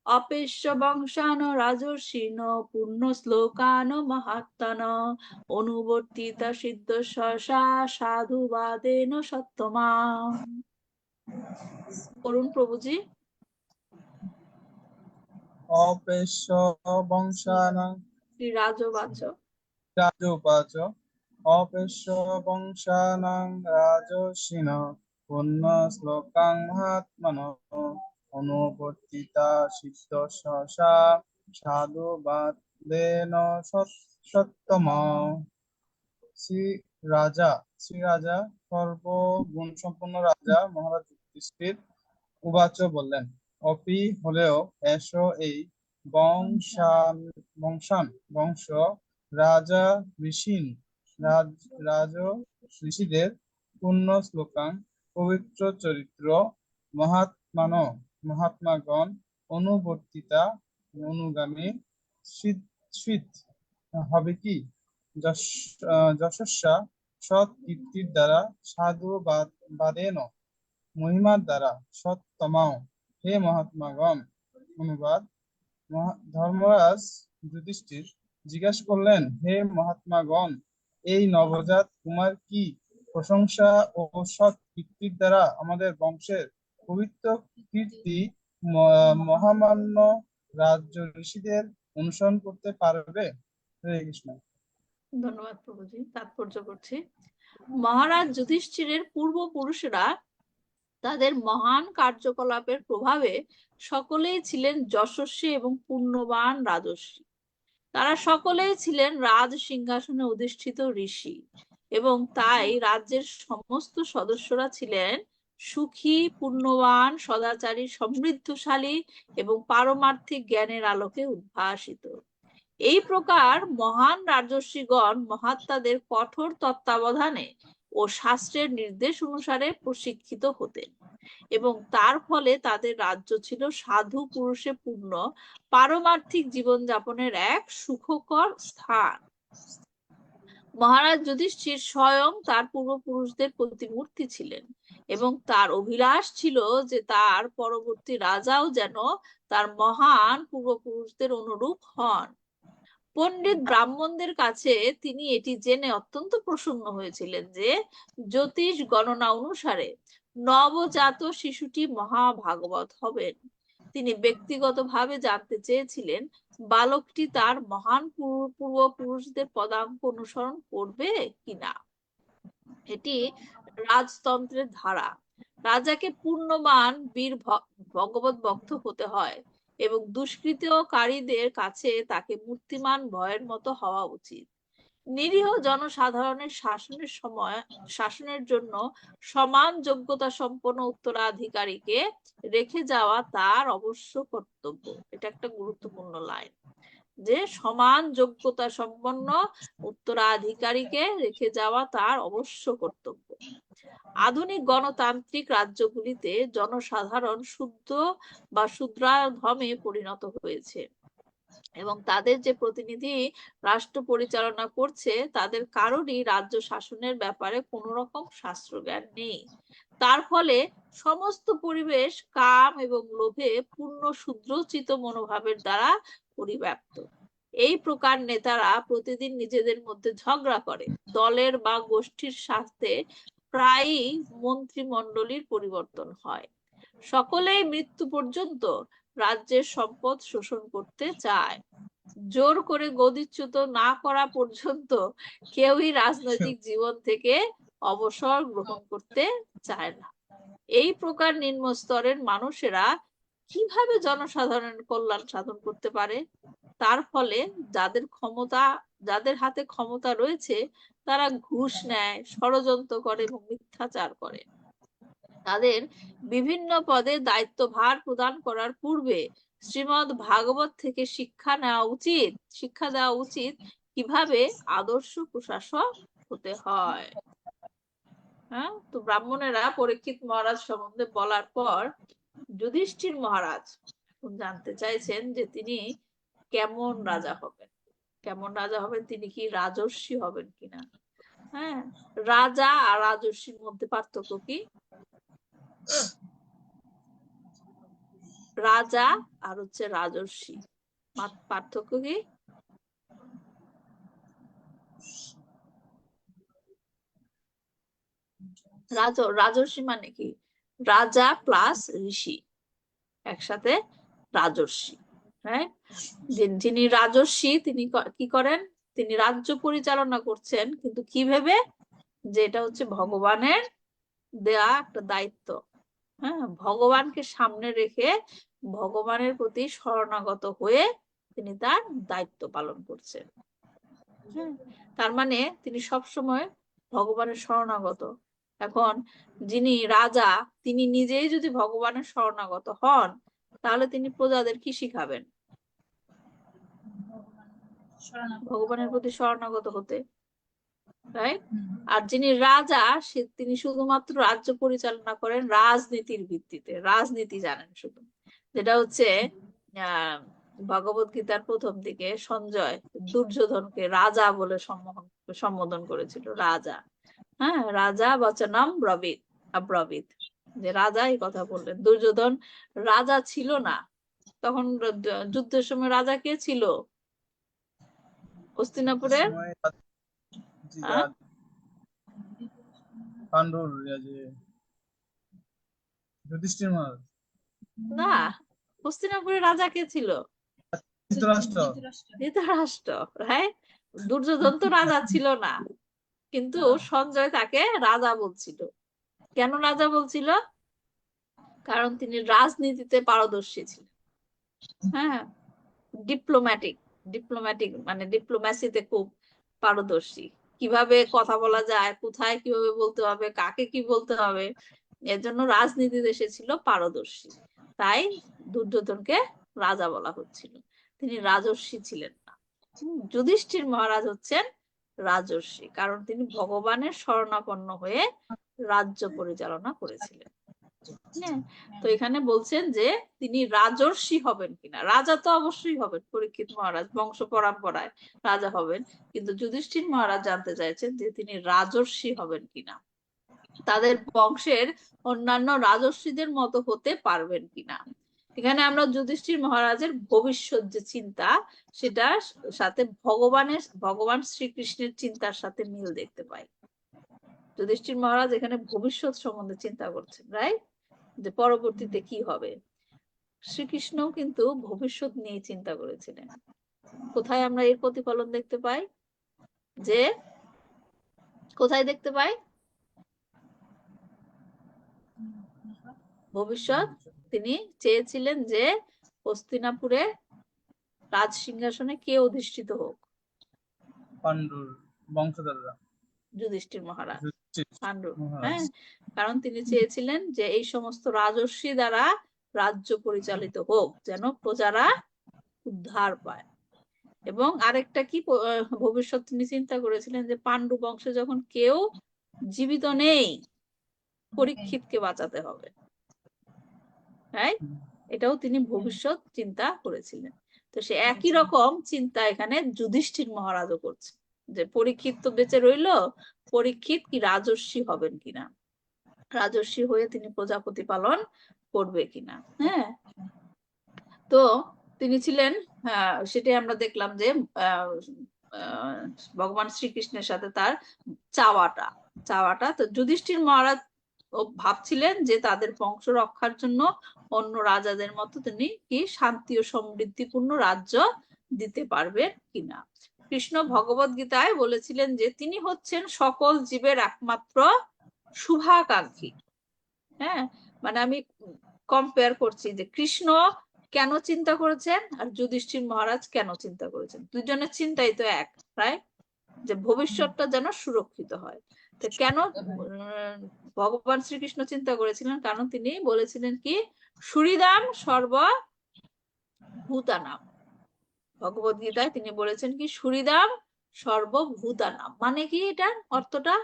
অপেশ্য বংশান রাজর্ষিণ পূর্ণ শ্লোকান মহাত্মন অনুবর্তিত সিদ্ধ সহসা সাধুবাদেন সত্তমা। করুন প্রভুজি। অপেশ্য বংশানাং শ্রীরাজবাচ রাজোবাচ অপেশ্য বংশানাং রাজর্ষিণ পুণ্য শ্লোকাং মহাত্মনঃ অনুবর্তিতা সিদ্ধ সহসা সাধুবাদেন সত্তমা। শ্রীরাজা সর্বগুণ সম্পন্ন রাজা মহারাজ যুধিষ্ঠির উবাচ বললেন, অপি হলেও এসো এই বংশ রাজা রাজ ঋষিদের পূর্ণ শ্লোকাং পবিত্র চরিত্র মহাত্মাগণ অনুবর্তিতা অনুগামী সিদ্ধ হবে কি যশস্যা সৎ কীর্তির দ্বারা সাধু বাদেন মহিমার দ্বারা সত্তমাও। হে মহাত্মাগণ। অনুবাদ। ধর্মরাজ যুধিষ্ঠির জিজ্ঞাসা করলেন, হে মহাত্মাগণ, এই নবজাত কুমার কি প্রশংসা ও সৎ কীর্তির দ্বারা আমাদের বংশের পবিত্র কীর্তি মহামান্য রাজ্য ঋষিদের অনুসরণ করতে পারবে? হরে কৃষ্ণ। ধন্যবাদ প্রভুজি, তাৎপর্য করছি। মহারাজ যুধিষ্ঠিরের পূর্বপুরুষরা তাদের মহান কার্যকলাপের প্রভাবে সকলেই ছিলেন যশস্বী এবং পুণ্যবান রাজর্ষি। তারা সকলেই ছিলেন রাজ সিংহাসনে অধিষ্ঠিত ঋষি, এবং তাই রাজ্যের সমস্ত সদস্যরা ছিলেন সুখী, পুণ্যবান, সদাচারী, সমৃদ্ধশালী এবং পারমার্থিক জ্ঞানের আলোকে উদ্ভাসিত। এই প্রকার মহান রাজর্ষিগণ মহাত্মাদের কঠোর তত্ত্বাবধানে ও শাস্ত্রের নির্দেশ অনুসারে প্রশিক্ষিত হতেন, এবং তার ফলে তাদের রাজ্য ছিল সাধু পুরুষে পূর্ণ পারমার্থিক জীবনযাপনের এক সুখকর স্থান। মহারাজ যুধিষ্ঠির স্বয়ং তার পূর্বপুরুষদের প্রতিমূর্তি ছিলেন, এবং তার অভিলাষ ছিল যে তার পরবর্তী রাজাও যেন তার মহান পূর্বপুরুষদের অনুরূপ হন। পণ্ডিত ব্রাহ্মণদের কাছে তিনি এটি জেনে অত্যন্ত প্রসন্ন হয়েছিলেন যে জ্যোতিষ গণনা অনুসারে নবজাত শিশুটি মহাভাগবত হবেন। তিনি ব্যক্তিগতভাবে জানতে চেয়েছিলেন বালকটি তার মহান পূর্বপুরুষদের পদাঙ্ক অনুসরণ করবে কিনা। এটি রাজতন্ত্রের ধারা। রাজাকে পূর্ণবান বীর ভগবত ভক্ত হতে হয়, এবং দুষ্কৃতকারীদের কাছে তাকে মূর্তিমান ভয়ের মতো হওয়া উচিত। নিরীহ জনসাধারণের শাসনের জন্য সমান যোগ্যতা সম্পন্ন উত্তরাধিকারীকে রেখে যাওয়া তার অবশ্য কর্তব্য। এটা একটা গুরুত্বপূর্ণ লাইন, যে সমান যোগ্যতা সম্পন্ন উত্তরাধিকারীকে রেখে যাওয়া তার অবশ্য কর্তব্য। আধুনিক গণতান্ত্রিক রাজ্যগুলিতে জনসাধারণ শুদ্ধ বা শূদ্রাধমে পরিণত হয়েছে, এবং তাদের যে প্রতিনিধি রাষ্ট্র পরিচালনা করছে তাদের কারোরই রাজ্য শাসনের ব্যাপারে কোনো রকম শাস্ত্রজ্ঞান নেই। তার ফলে সমস্ত পরিবেশ কাম এবং লোভে পূর্ণ শূদ্রোচিত মনোভাবের দ্বারা পরিব্যাপ্ত। এই প্রকার নেতারা প্রতিদিন নিজেদের মধ্যে ঝগড়া করে। দলের বা গোষ্ঠীর স্বার্থে প্রায়ই মন্ত্রিমণ্ডলীর পরিবর্তন হয়। সকলেই মৃত্যু পর্যন্ত রাজ্যের সম্পদ শোষণ করতে চায়। জোর করে গদিচ্যুত না করা পর্যন্ত কেউই রাজনৈতিক জীবন থেকে অবসর গ্রহণ করতে চায় না। এই প্রকার নিম্ন স্তরের মানুষেরা কিভাবে জনসাধারণের কল্যাণ সাধন করতে পারে? তার ফলে যাদের হাতে ক্ষমতা রয়েছে তারা ঘুষ নেয়, ষড়যন্ত্র করে এবং মিথ্যাচার করে। তাদের বিভিন্ন পদে দায়িত্বভার প্রদান করার পূর্বে শ্রীমদ্ ভাগবত থেকে শিক্ষা দেওয়া উচিত কিভাবে আদর্শ প্রশাসক হতে হয়। হ্যাঁ, তো ব্রাহ্মণেরা পরীক্ষিত মহারাজ সম্বন্ধে বলার পর যুধিষ্ঠির মহারাজ জানতে চাইছেন যে তিনি কেমন রাজা হবেন, তিনি কি রাজর্ষি হবেন কিনা। হ্যাঁ, রাজা আর রাজর্ষির মধ্যে পার্থক্য কি? রাজা আর হচ্ছে রাজর্ষি, পার্থক্য কি? রাজর্ষি মানে কি? রাজা প্লাস ঋষি একসাথে রাজর্ষি। হ্যাঁ, যিনি রাজর্ষি তিনি কি করেন? তিনি রাজ্য পরিচালনা করছেন, কিন্তু কি ভেবে যে এটা হচ্ছে ভগবানের দেয়া একটা দায়িত্ব। হ্যাঁ, ভগবানকে সামনে রেখে ভগবানের প্রতি শরণাগত হয়ে তিনি তার দায়িত্ব পালন করছেন। হ্যাঁ, তার মানে তিনি সবসময় ভগবানের শরণাগত। এখন যিনি রাজা তিনি নিজেই যদি ভগবানের শরণাগত হন, তাহলে তিনি প্রজাদের কি শিখাবেন? ভগবানের প্রতি শরণাগত হতে, রাইট? আর যিনি রাজা তিনি শুধুমাত্র রাজ্য পরিচালনা করেন রাজনীতির ভিত্তিতে, রাজনীতি জানেন শুধু। যেটা হচ্ছে ভগবত গীতার প্রথম দিকে সঞ্জয় দুর্যোধনকে রাজা বলে সম্বোধন করেছিল, রাজা। হ্যাঁ, রাজা বচনম আব্রবীত, যে রাজা এই কথা বললেন। দুর্যোধন রাজা ছিল না, তখন যুদ্ধের সময় রাজা কে ছিল হস্তিনাপুরের? পাণ্ডুর যুধিষ্ঠির মহারাজ না, হস্তিনাপুরের রাজা কে ছিল? ধৃতরাষ্ট্র। ধৃতরাষ্ট্র, রাইট? দুর্যোধন তো রাজা ছিল না, কিন্তু সঞ্জয় তাকে রাজা বলছিল। কেন রাজা বলছিল? কারণ তিনি রাজনীতিতে পারদর্শী ছিলেন। হ্যাঁ, ডিপ্লোম্যাটিক মানে ডিপ্লোম্যাসিতে খুব পারদর্শী। কিভাবে কথা বলা যায়, কোথায় কিভাবে বলতে হবে, কাকে কি বলতে হবে, এর জন্য রাজনীতিতে সে ছিল পারদর্শী। তাই দুর্যোধনকে রাজা বলা হচ্ছিল, তিনি রাজর্ষি ছিলেন না। যুধিষ্ঠির মহারাজ হচ্ছেন রাজর্ষি, কারণ তিনি ভগবানের শরণাপন্ন হয়ে রাজ্য পরিচালনা করেছিলেন। হ্যাঁ, তো এখানে বলছেন যে তিনি রাজর্ষি হবেন কিনা। রাজা তো অবশ্যই হবেন, পরীক্ষিত মহারাজ বংশ পরম্পরায় রাজা হবেন, কিন্তু যুধিষ্ঠির মহারাজ জানতে চাইছেন যে তিনি রাজর্ষি হবেন কিনা, তাদের বংশের অন্যান্য রাজর্ষিদের মতো হতে পারবেন কিনা। এখানে আমরা যুধিষ্ঠির মহারাজের ভবিষ্যৎ যে চিন্তা, সেটার সাথে ভগবান শ্রীকৃষ্ণের চিন্তার সাথে মিল দেখতে পাই। যুধিষ্ঠির মহারাজ এখানে ভবিষ্যৎ সম্বন্ধে চিন্তা করছেন, রাইট, যে পরবর্তীতে কি হবে। শ্রীকৃষ্ণ কিন্তু ভবিষ্যৎ নিয়ে চিন্তা করেছিলেন। কোথায় আমরা এর প্রতিফলন দেখতে পাই? যে কোথায় দেখতে পাই ভবিষ্যৎ? তিনি চেয়েছিলেন যে হস্তিনাপুরে রাজ সিংহাসনে কে অধিষ্ঠিত হোক? পাণ্ডুর বংশধররা, যুধিষ্ঠির মহারাজ, যুধিষ্ঠির পাণ্ডু। মহারাজ। হ্যাঁ, কারণ তিনি চেয়েছিলেন যে এই সমস্ত রাজর্ষি দ্বারা রাজ্য পরিচালিত হোক, যেন প্রজারা উদ্ধার পায়। এবং আরেকটা কি ভবিষ্যৎ তিনি চিন্তা করেছিলেন, যে পাণ্ডু বংশে যখন কেউ জীবিত নেই, পরীক্ষিতকে বাঁচাতে হবে, রাইট? এটাও তিনি ভবিষ্যৎ চিন্তা করেছিলেন। তো সে একই রকম চিন্তা এখানে যুধিষ্ঠির মহারাজও করছে, যে পরীক্ষিত তো বেঁচে রইলো, পরীক্ষিত কি রাজর্ষি হবেন কিনা, রাজর্ষি হয়ে তিনি প্রজাপতি পালন করবে কিনা। হ্যাঁ, তো তিনি ছিলেন, সেটাই আমরা দেখলাম যে ভগবান শ্রীকৃষ্ণের সাথে তার চাওয়াটা। তো যুধিষ্ঠির মহারাজ ভাবছিলেন যে তাদের বংশ রক্ষার জন্য অন্য রাজাদের মতো তিনি কি শান্তি ও সমৃদ্ধিপূর্ণ রাজ্য দিতে পারবেন কিনা। কৃষ্ণ ভগবদ গীতায় বলেছিলেন যে তিনি হচ্ছেন সকল জীবের একমাত্র শুভাকাঙ্ক্ষী। হ্যাঁ, মানে আমি কম্পেয়ার করছি যে কৃষ্ণ কেন চিন্তা করেছেন আর যুধিষ্ঠির মহারাজ কেন চিন্তা করেছেন। দুজনের চিন্তাই তো এক, রাইট, যে ভবিষ্যৎটা যেন সুরক্ষিত হয়। তো কেন ভগবান শ্রীকৃষ্ণ চিন্তা করেছিলেন? কারণ তিনি বলেছিলেন কি, সুরিদাম সর্বভূতানাম। ভগবদ গীতায় তিনি বলেছেন কি, সুরিদাম সর্বভূতানাম। মানে কি এটার অর্থটা?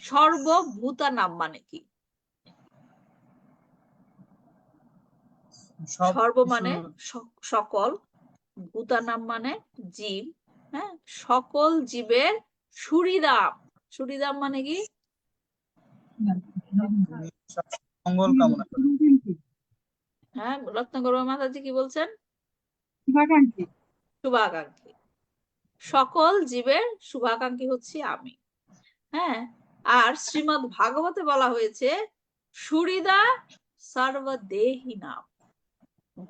সর্বভূতানাম মানে কি? সর্ব মানে সকল, ভূতানাম মানে জীব। হ্যাঁ, সকল জীবের সুরিদাম। সুরিদাম মানে কি? মঙ্গল কামনা করে। হ্যাঁ, রত্নাকর মাতাজি কি বলছেন? শুভাকাঙ্ক্ষী। শুভাকাঙ্ক্ষী। সকল জীবের শুভাকাঙ্ক্ষী হচ্ছে আমি। হ্যাঁ, আর শ্রীমদ ভাগবতে বলা হয়েছে সুরিদা সর্বদেহী নাম।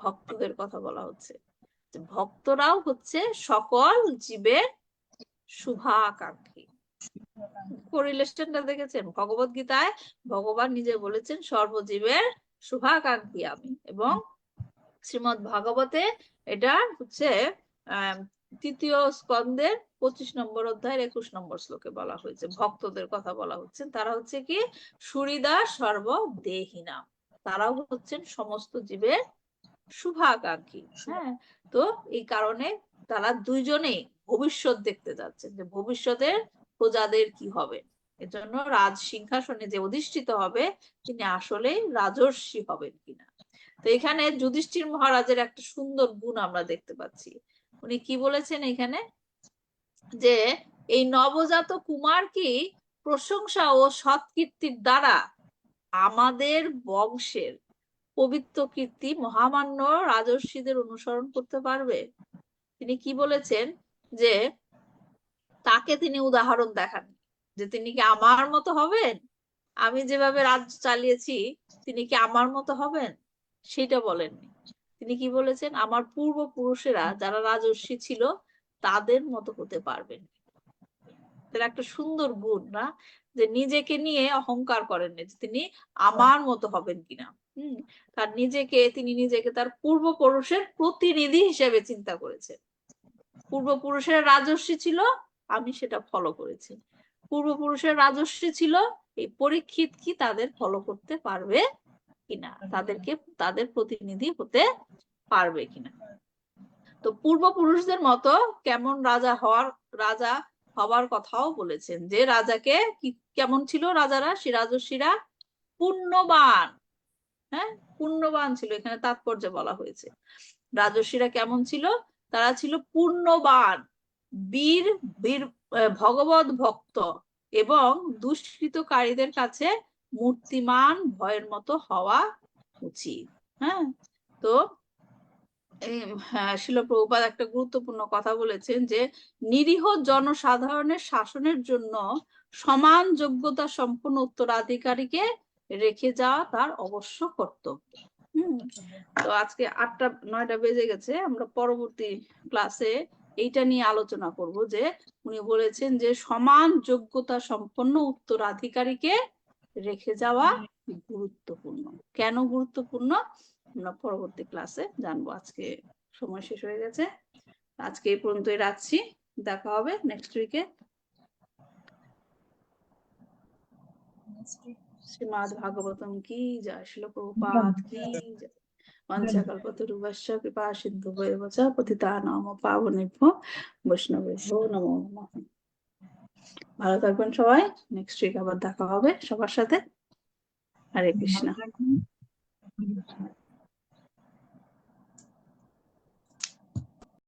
ভক্তদের কথা বলা হচ্ছে, ভক্তরাও হচ্ছে সকল জীবের শুভাকাঙ্ক্ষী। কোরিলেশনটা দেখেছেন? ভগবদ গীতায় ভগবান নিজে বলেছেন সর্বজীবের শুভাকাঙ্ক্ষী আমি, এবং শ্রীমদ ভাগবতে এটা হচ্ছে তৃতীয় স্কন্ধের 25 নম্বর অধ্যায়ের 21 নম্বর শ্লোকে বলা হয়েছে। ভক্তদের কথা বলা হচ্ছে, তারা হচ্ছে কি সুরিদা সর্বদেহিনা, তারাও হচ্ছেন সমস্ত জীবের শুভাকাঙ্ক্ষী। হ্যাঁ, তো এই কারণে তারা দুইজনেই ভবিষ্যৎ দেখতে যাচ্ছেন, যে ভবিষ্যতের প্রজাদের কি হবে। এজন্য রাজ সিংহাসনে যে অধিষ্ঠিত হবে তিনি আসলেই রাজর্ষি হবেন কিনা। তো এখানে যুধিষ্ঠির মহারাজের একটা সুন্দর গুণ আমরা দেখতে পাচ্ছি। উনি কি বলেছেন এখানে, যে এই নবজাত কুমার কি প্রশংসা ও সৎকীর্তির দ্বারা আমাদের বংশের পবিত্র কীর্তি মহামান্য রাজর্ষিদের অনুসরণ করতে পারবে। তিনি কি বলেছেন, যে তাকে তিনি উদাহরণ দেখান, যে তিনি কি আমার মতো হবেন, আমি যেভাবে রাজ্য চালিয়েছি তিনি কি আমার মতো হবেন, সেটা বলেননি। তিনি কি বলেছেন? আমার পূর্বপুরুষেরা যারা রাজর্ষি ছিল তাদের মতো হতে পারবেন। তার একটা সুন্দর গুণ না, যে নিজেকে নিয়ে অহংকার করেননি যে তিনি আমার মতো হবেন কিনা। তিনি নিজেকে তার পূর্বপুরুষের প্রতিনিধি হিসেবে চিন্তা করেছেন। পূর্বপুরুষের রাজর্ষি ছিল, আমি সেটা ফলো করেছি। পূর্বপুরুষের রাজর্ষি ছিল, এই পরীক্ষিত কি তাদের ফলো করতে পারবে কিনা, তাদের প্রতিনিধি হতে পারবে কিনা। তো পূর্বপুরুষদের মতো কেমন রাজা হবার কথাও বলেছেন, যে রাজাকে কেমন ছিল রাজারা, সে রাজর্ষিরা পুণ্যবান। হ্যাঁ, পুণ্যবান ছিল, এখানে তাৎপর্য বলা হয়েছে। রাজর্ষিরা কেমন ছিল? তারা ছিল পুণ্যবান, বীর বীর ভগবত ভক্ত এবং দুষ্কৃতকারীদের কাছে মূর্তিমান ভয়ের মতো হওয়া উচিত। হ্যাঁ, তো শিল প্রভুপাদ একটা গুরুত্বপূর্ণ কথা বলেছেন, যে নিরীহ জনসাধারণের শাসনের জন্য সমান যোগ্যতা সম্পন্ন উত্তরাধিকারীকে রেখে যাওয়া তার অবশ্য কর্তব্য। তো আজকে 8টা-9টা বেজে গেছে, আমরা পরবর্তী ক্লাসে এইটা নিয়ে আলোচনা করব, যে উনি বলেছেন যে সমান যোগ্যতা সম্পন্ন উত্তরাধিকারীকে রেখে যাওয়া গুরুত্বপূর্ণ। কেন গুরুত্বপূর্ণ আমরা পরবর্তী ক্লাসে জানবো। আজকে সময় শেষ হয়ে গেছে, আজকে এই পর্যন্তই রাখছি। দেখা হবে নেক্সট উইকে। শ্রীমদ্ ভাগবতম কি জয়, শিল প্রভুপাদ কি জয়। वंशकल्पतरुभ्यश्च कृपा सिन्धुभ्येव च पतितानां पावनेभ्यो वैष्णवेभ्यो नमो नमः। ভালো থাকবেন সবাই, নেক্সট উইক আবার দেখা হবে সবার সাথে। হরে কৃষ্ণ। ভালো থাকবেন।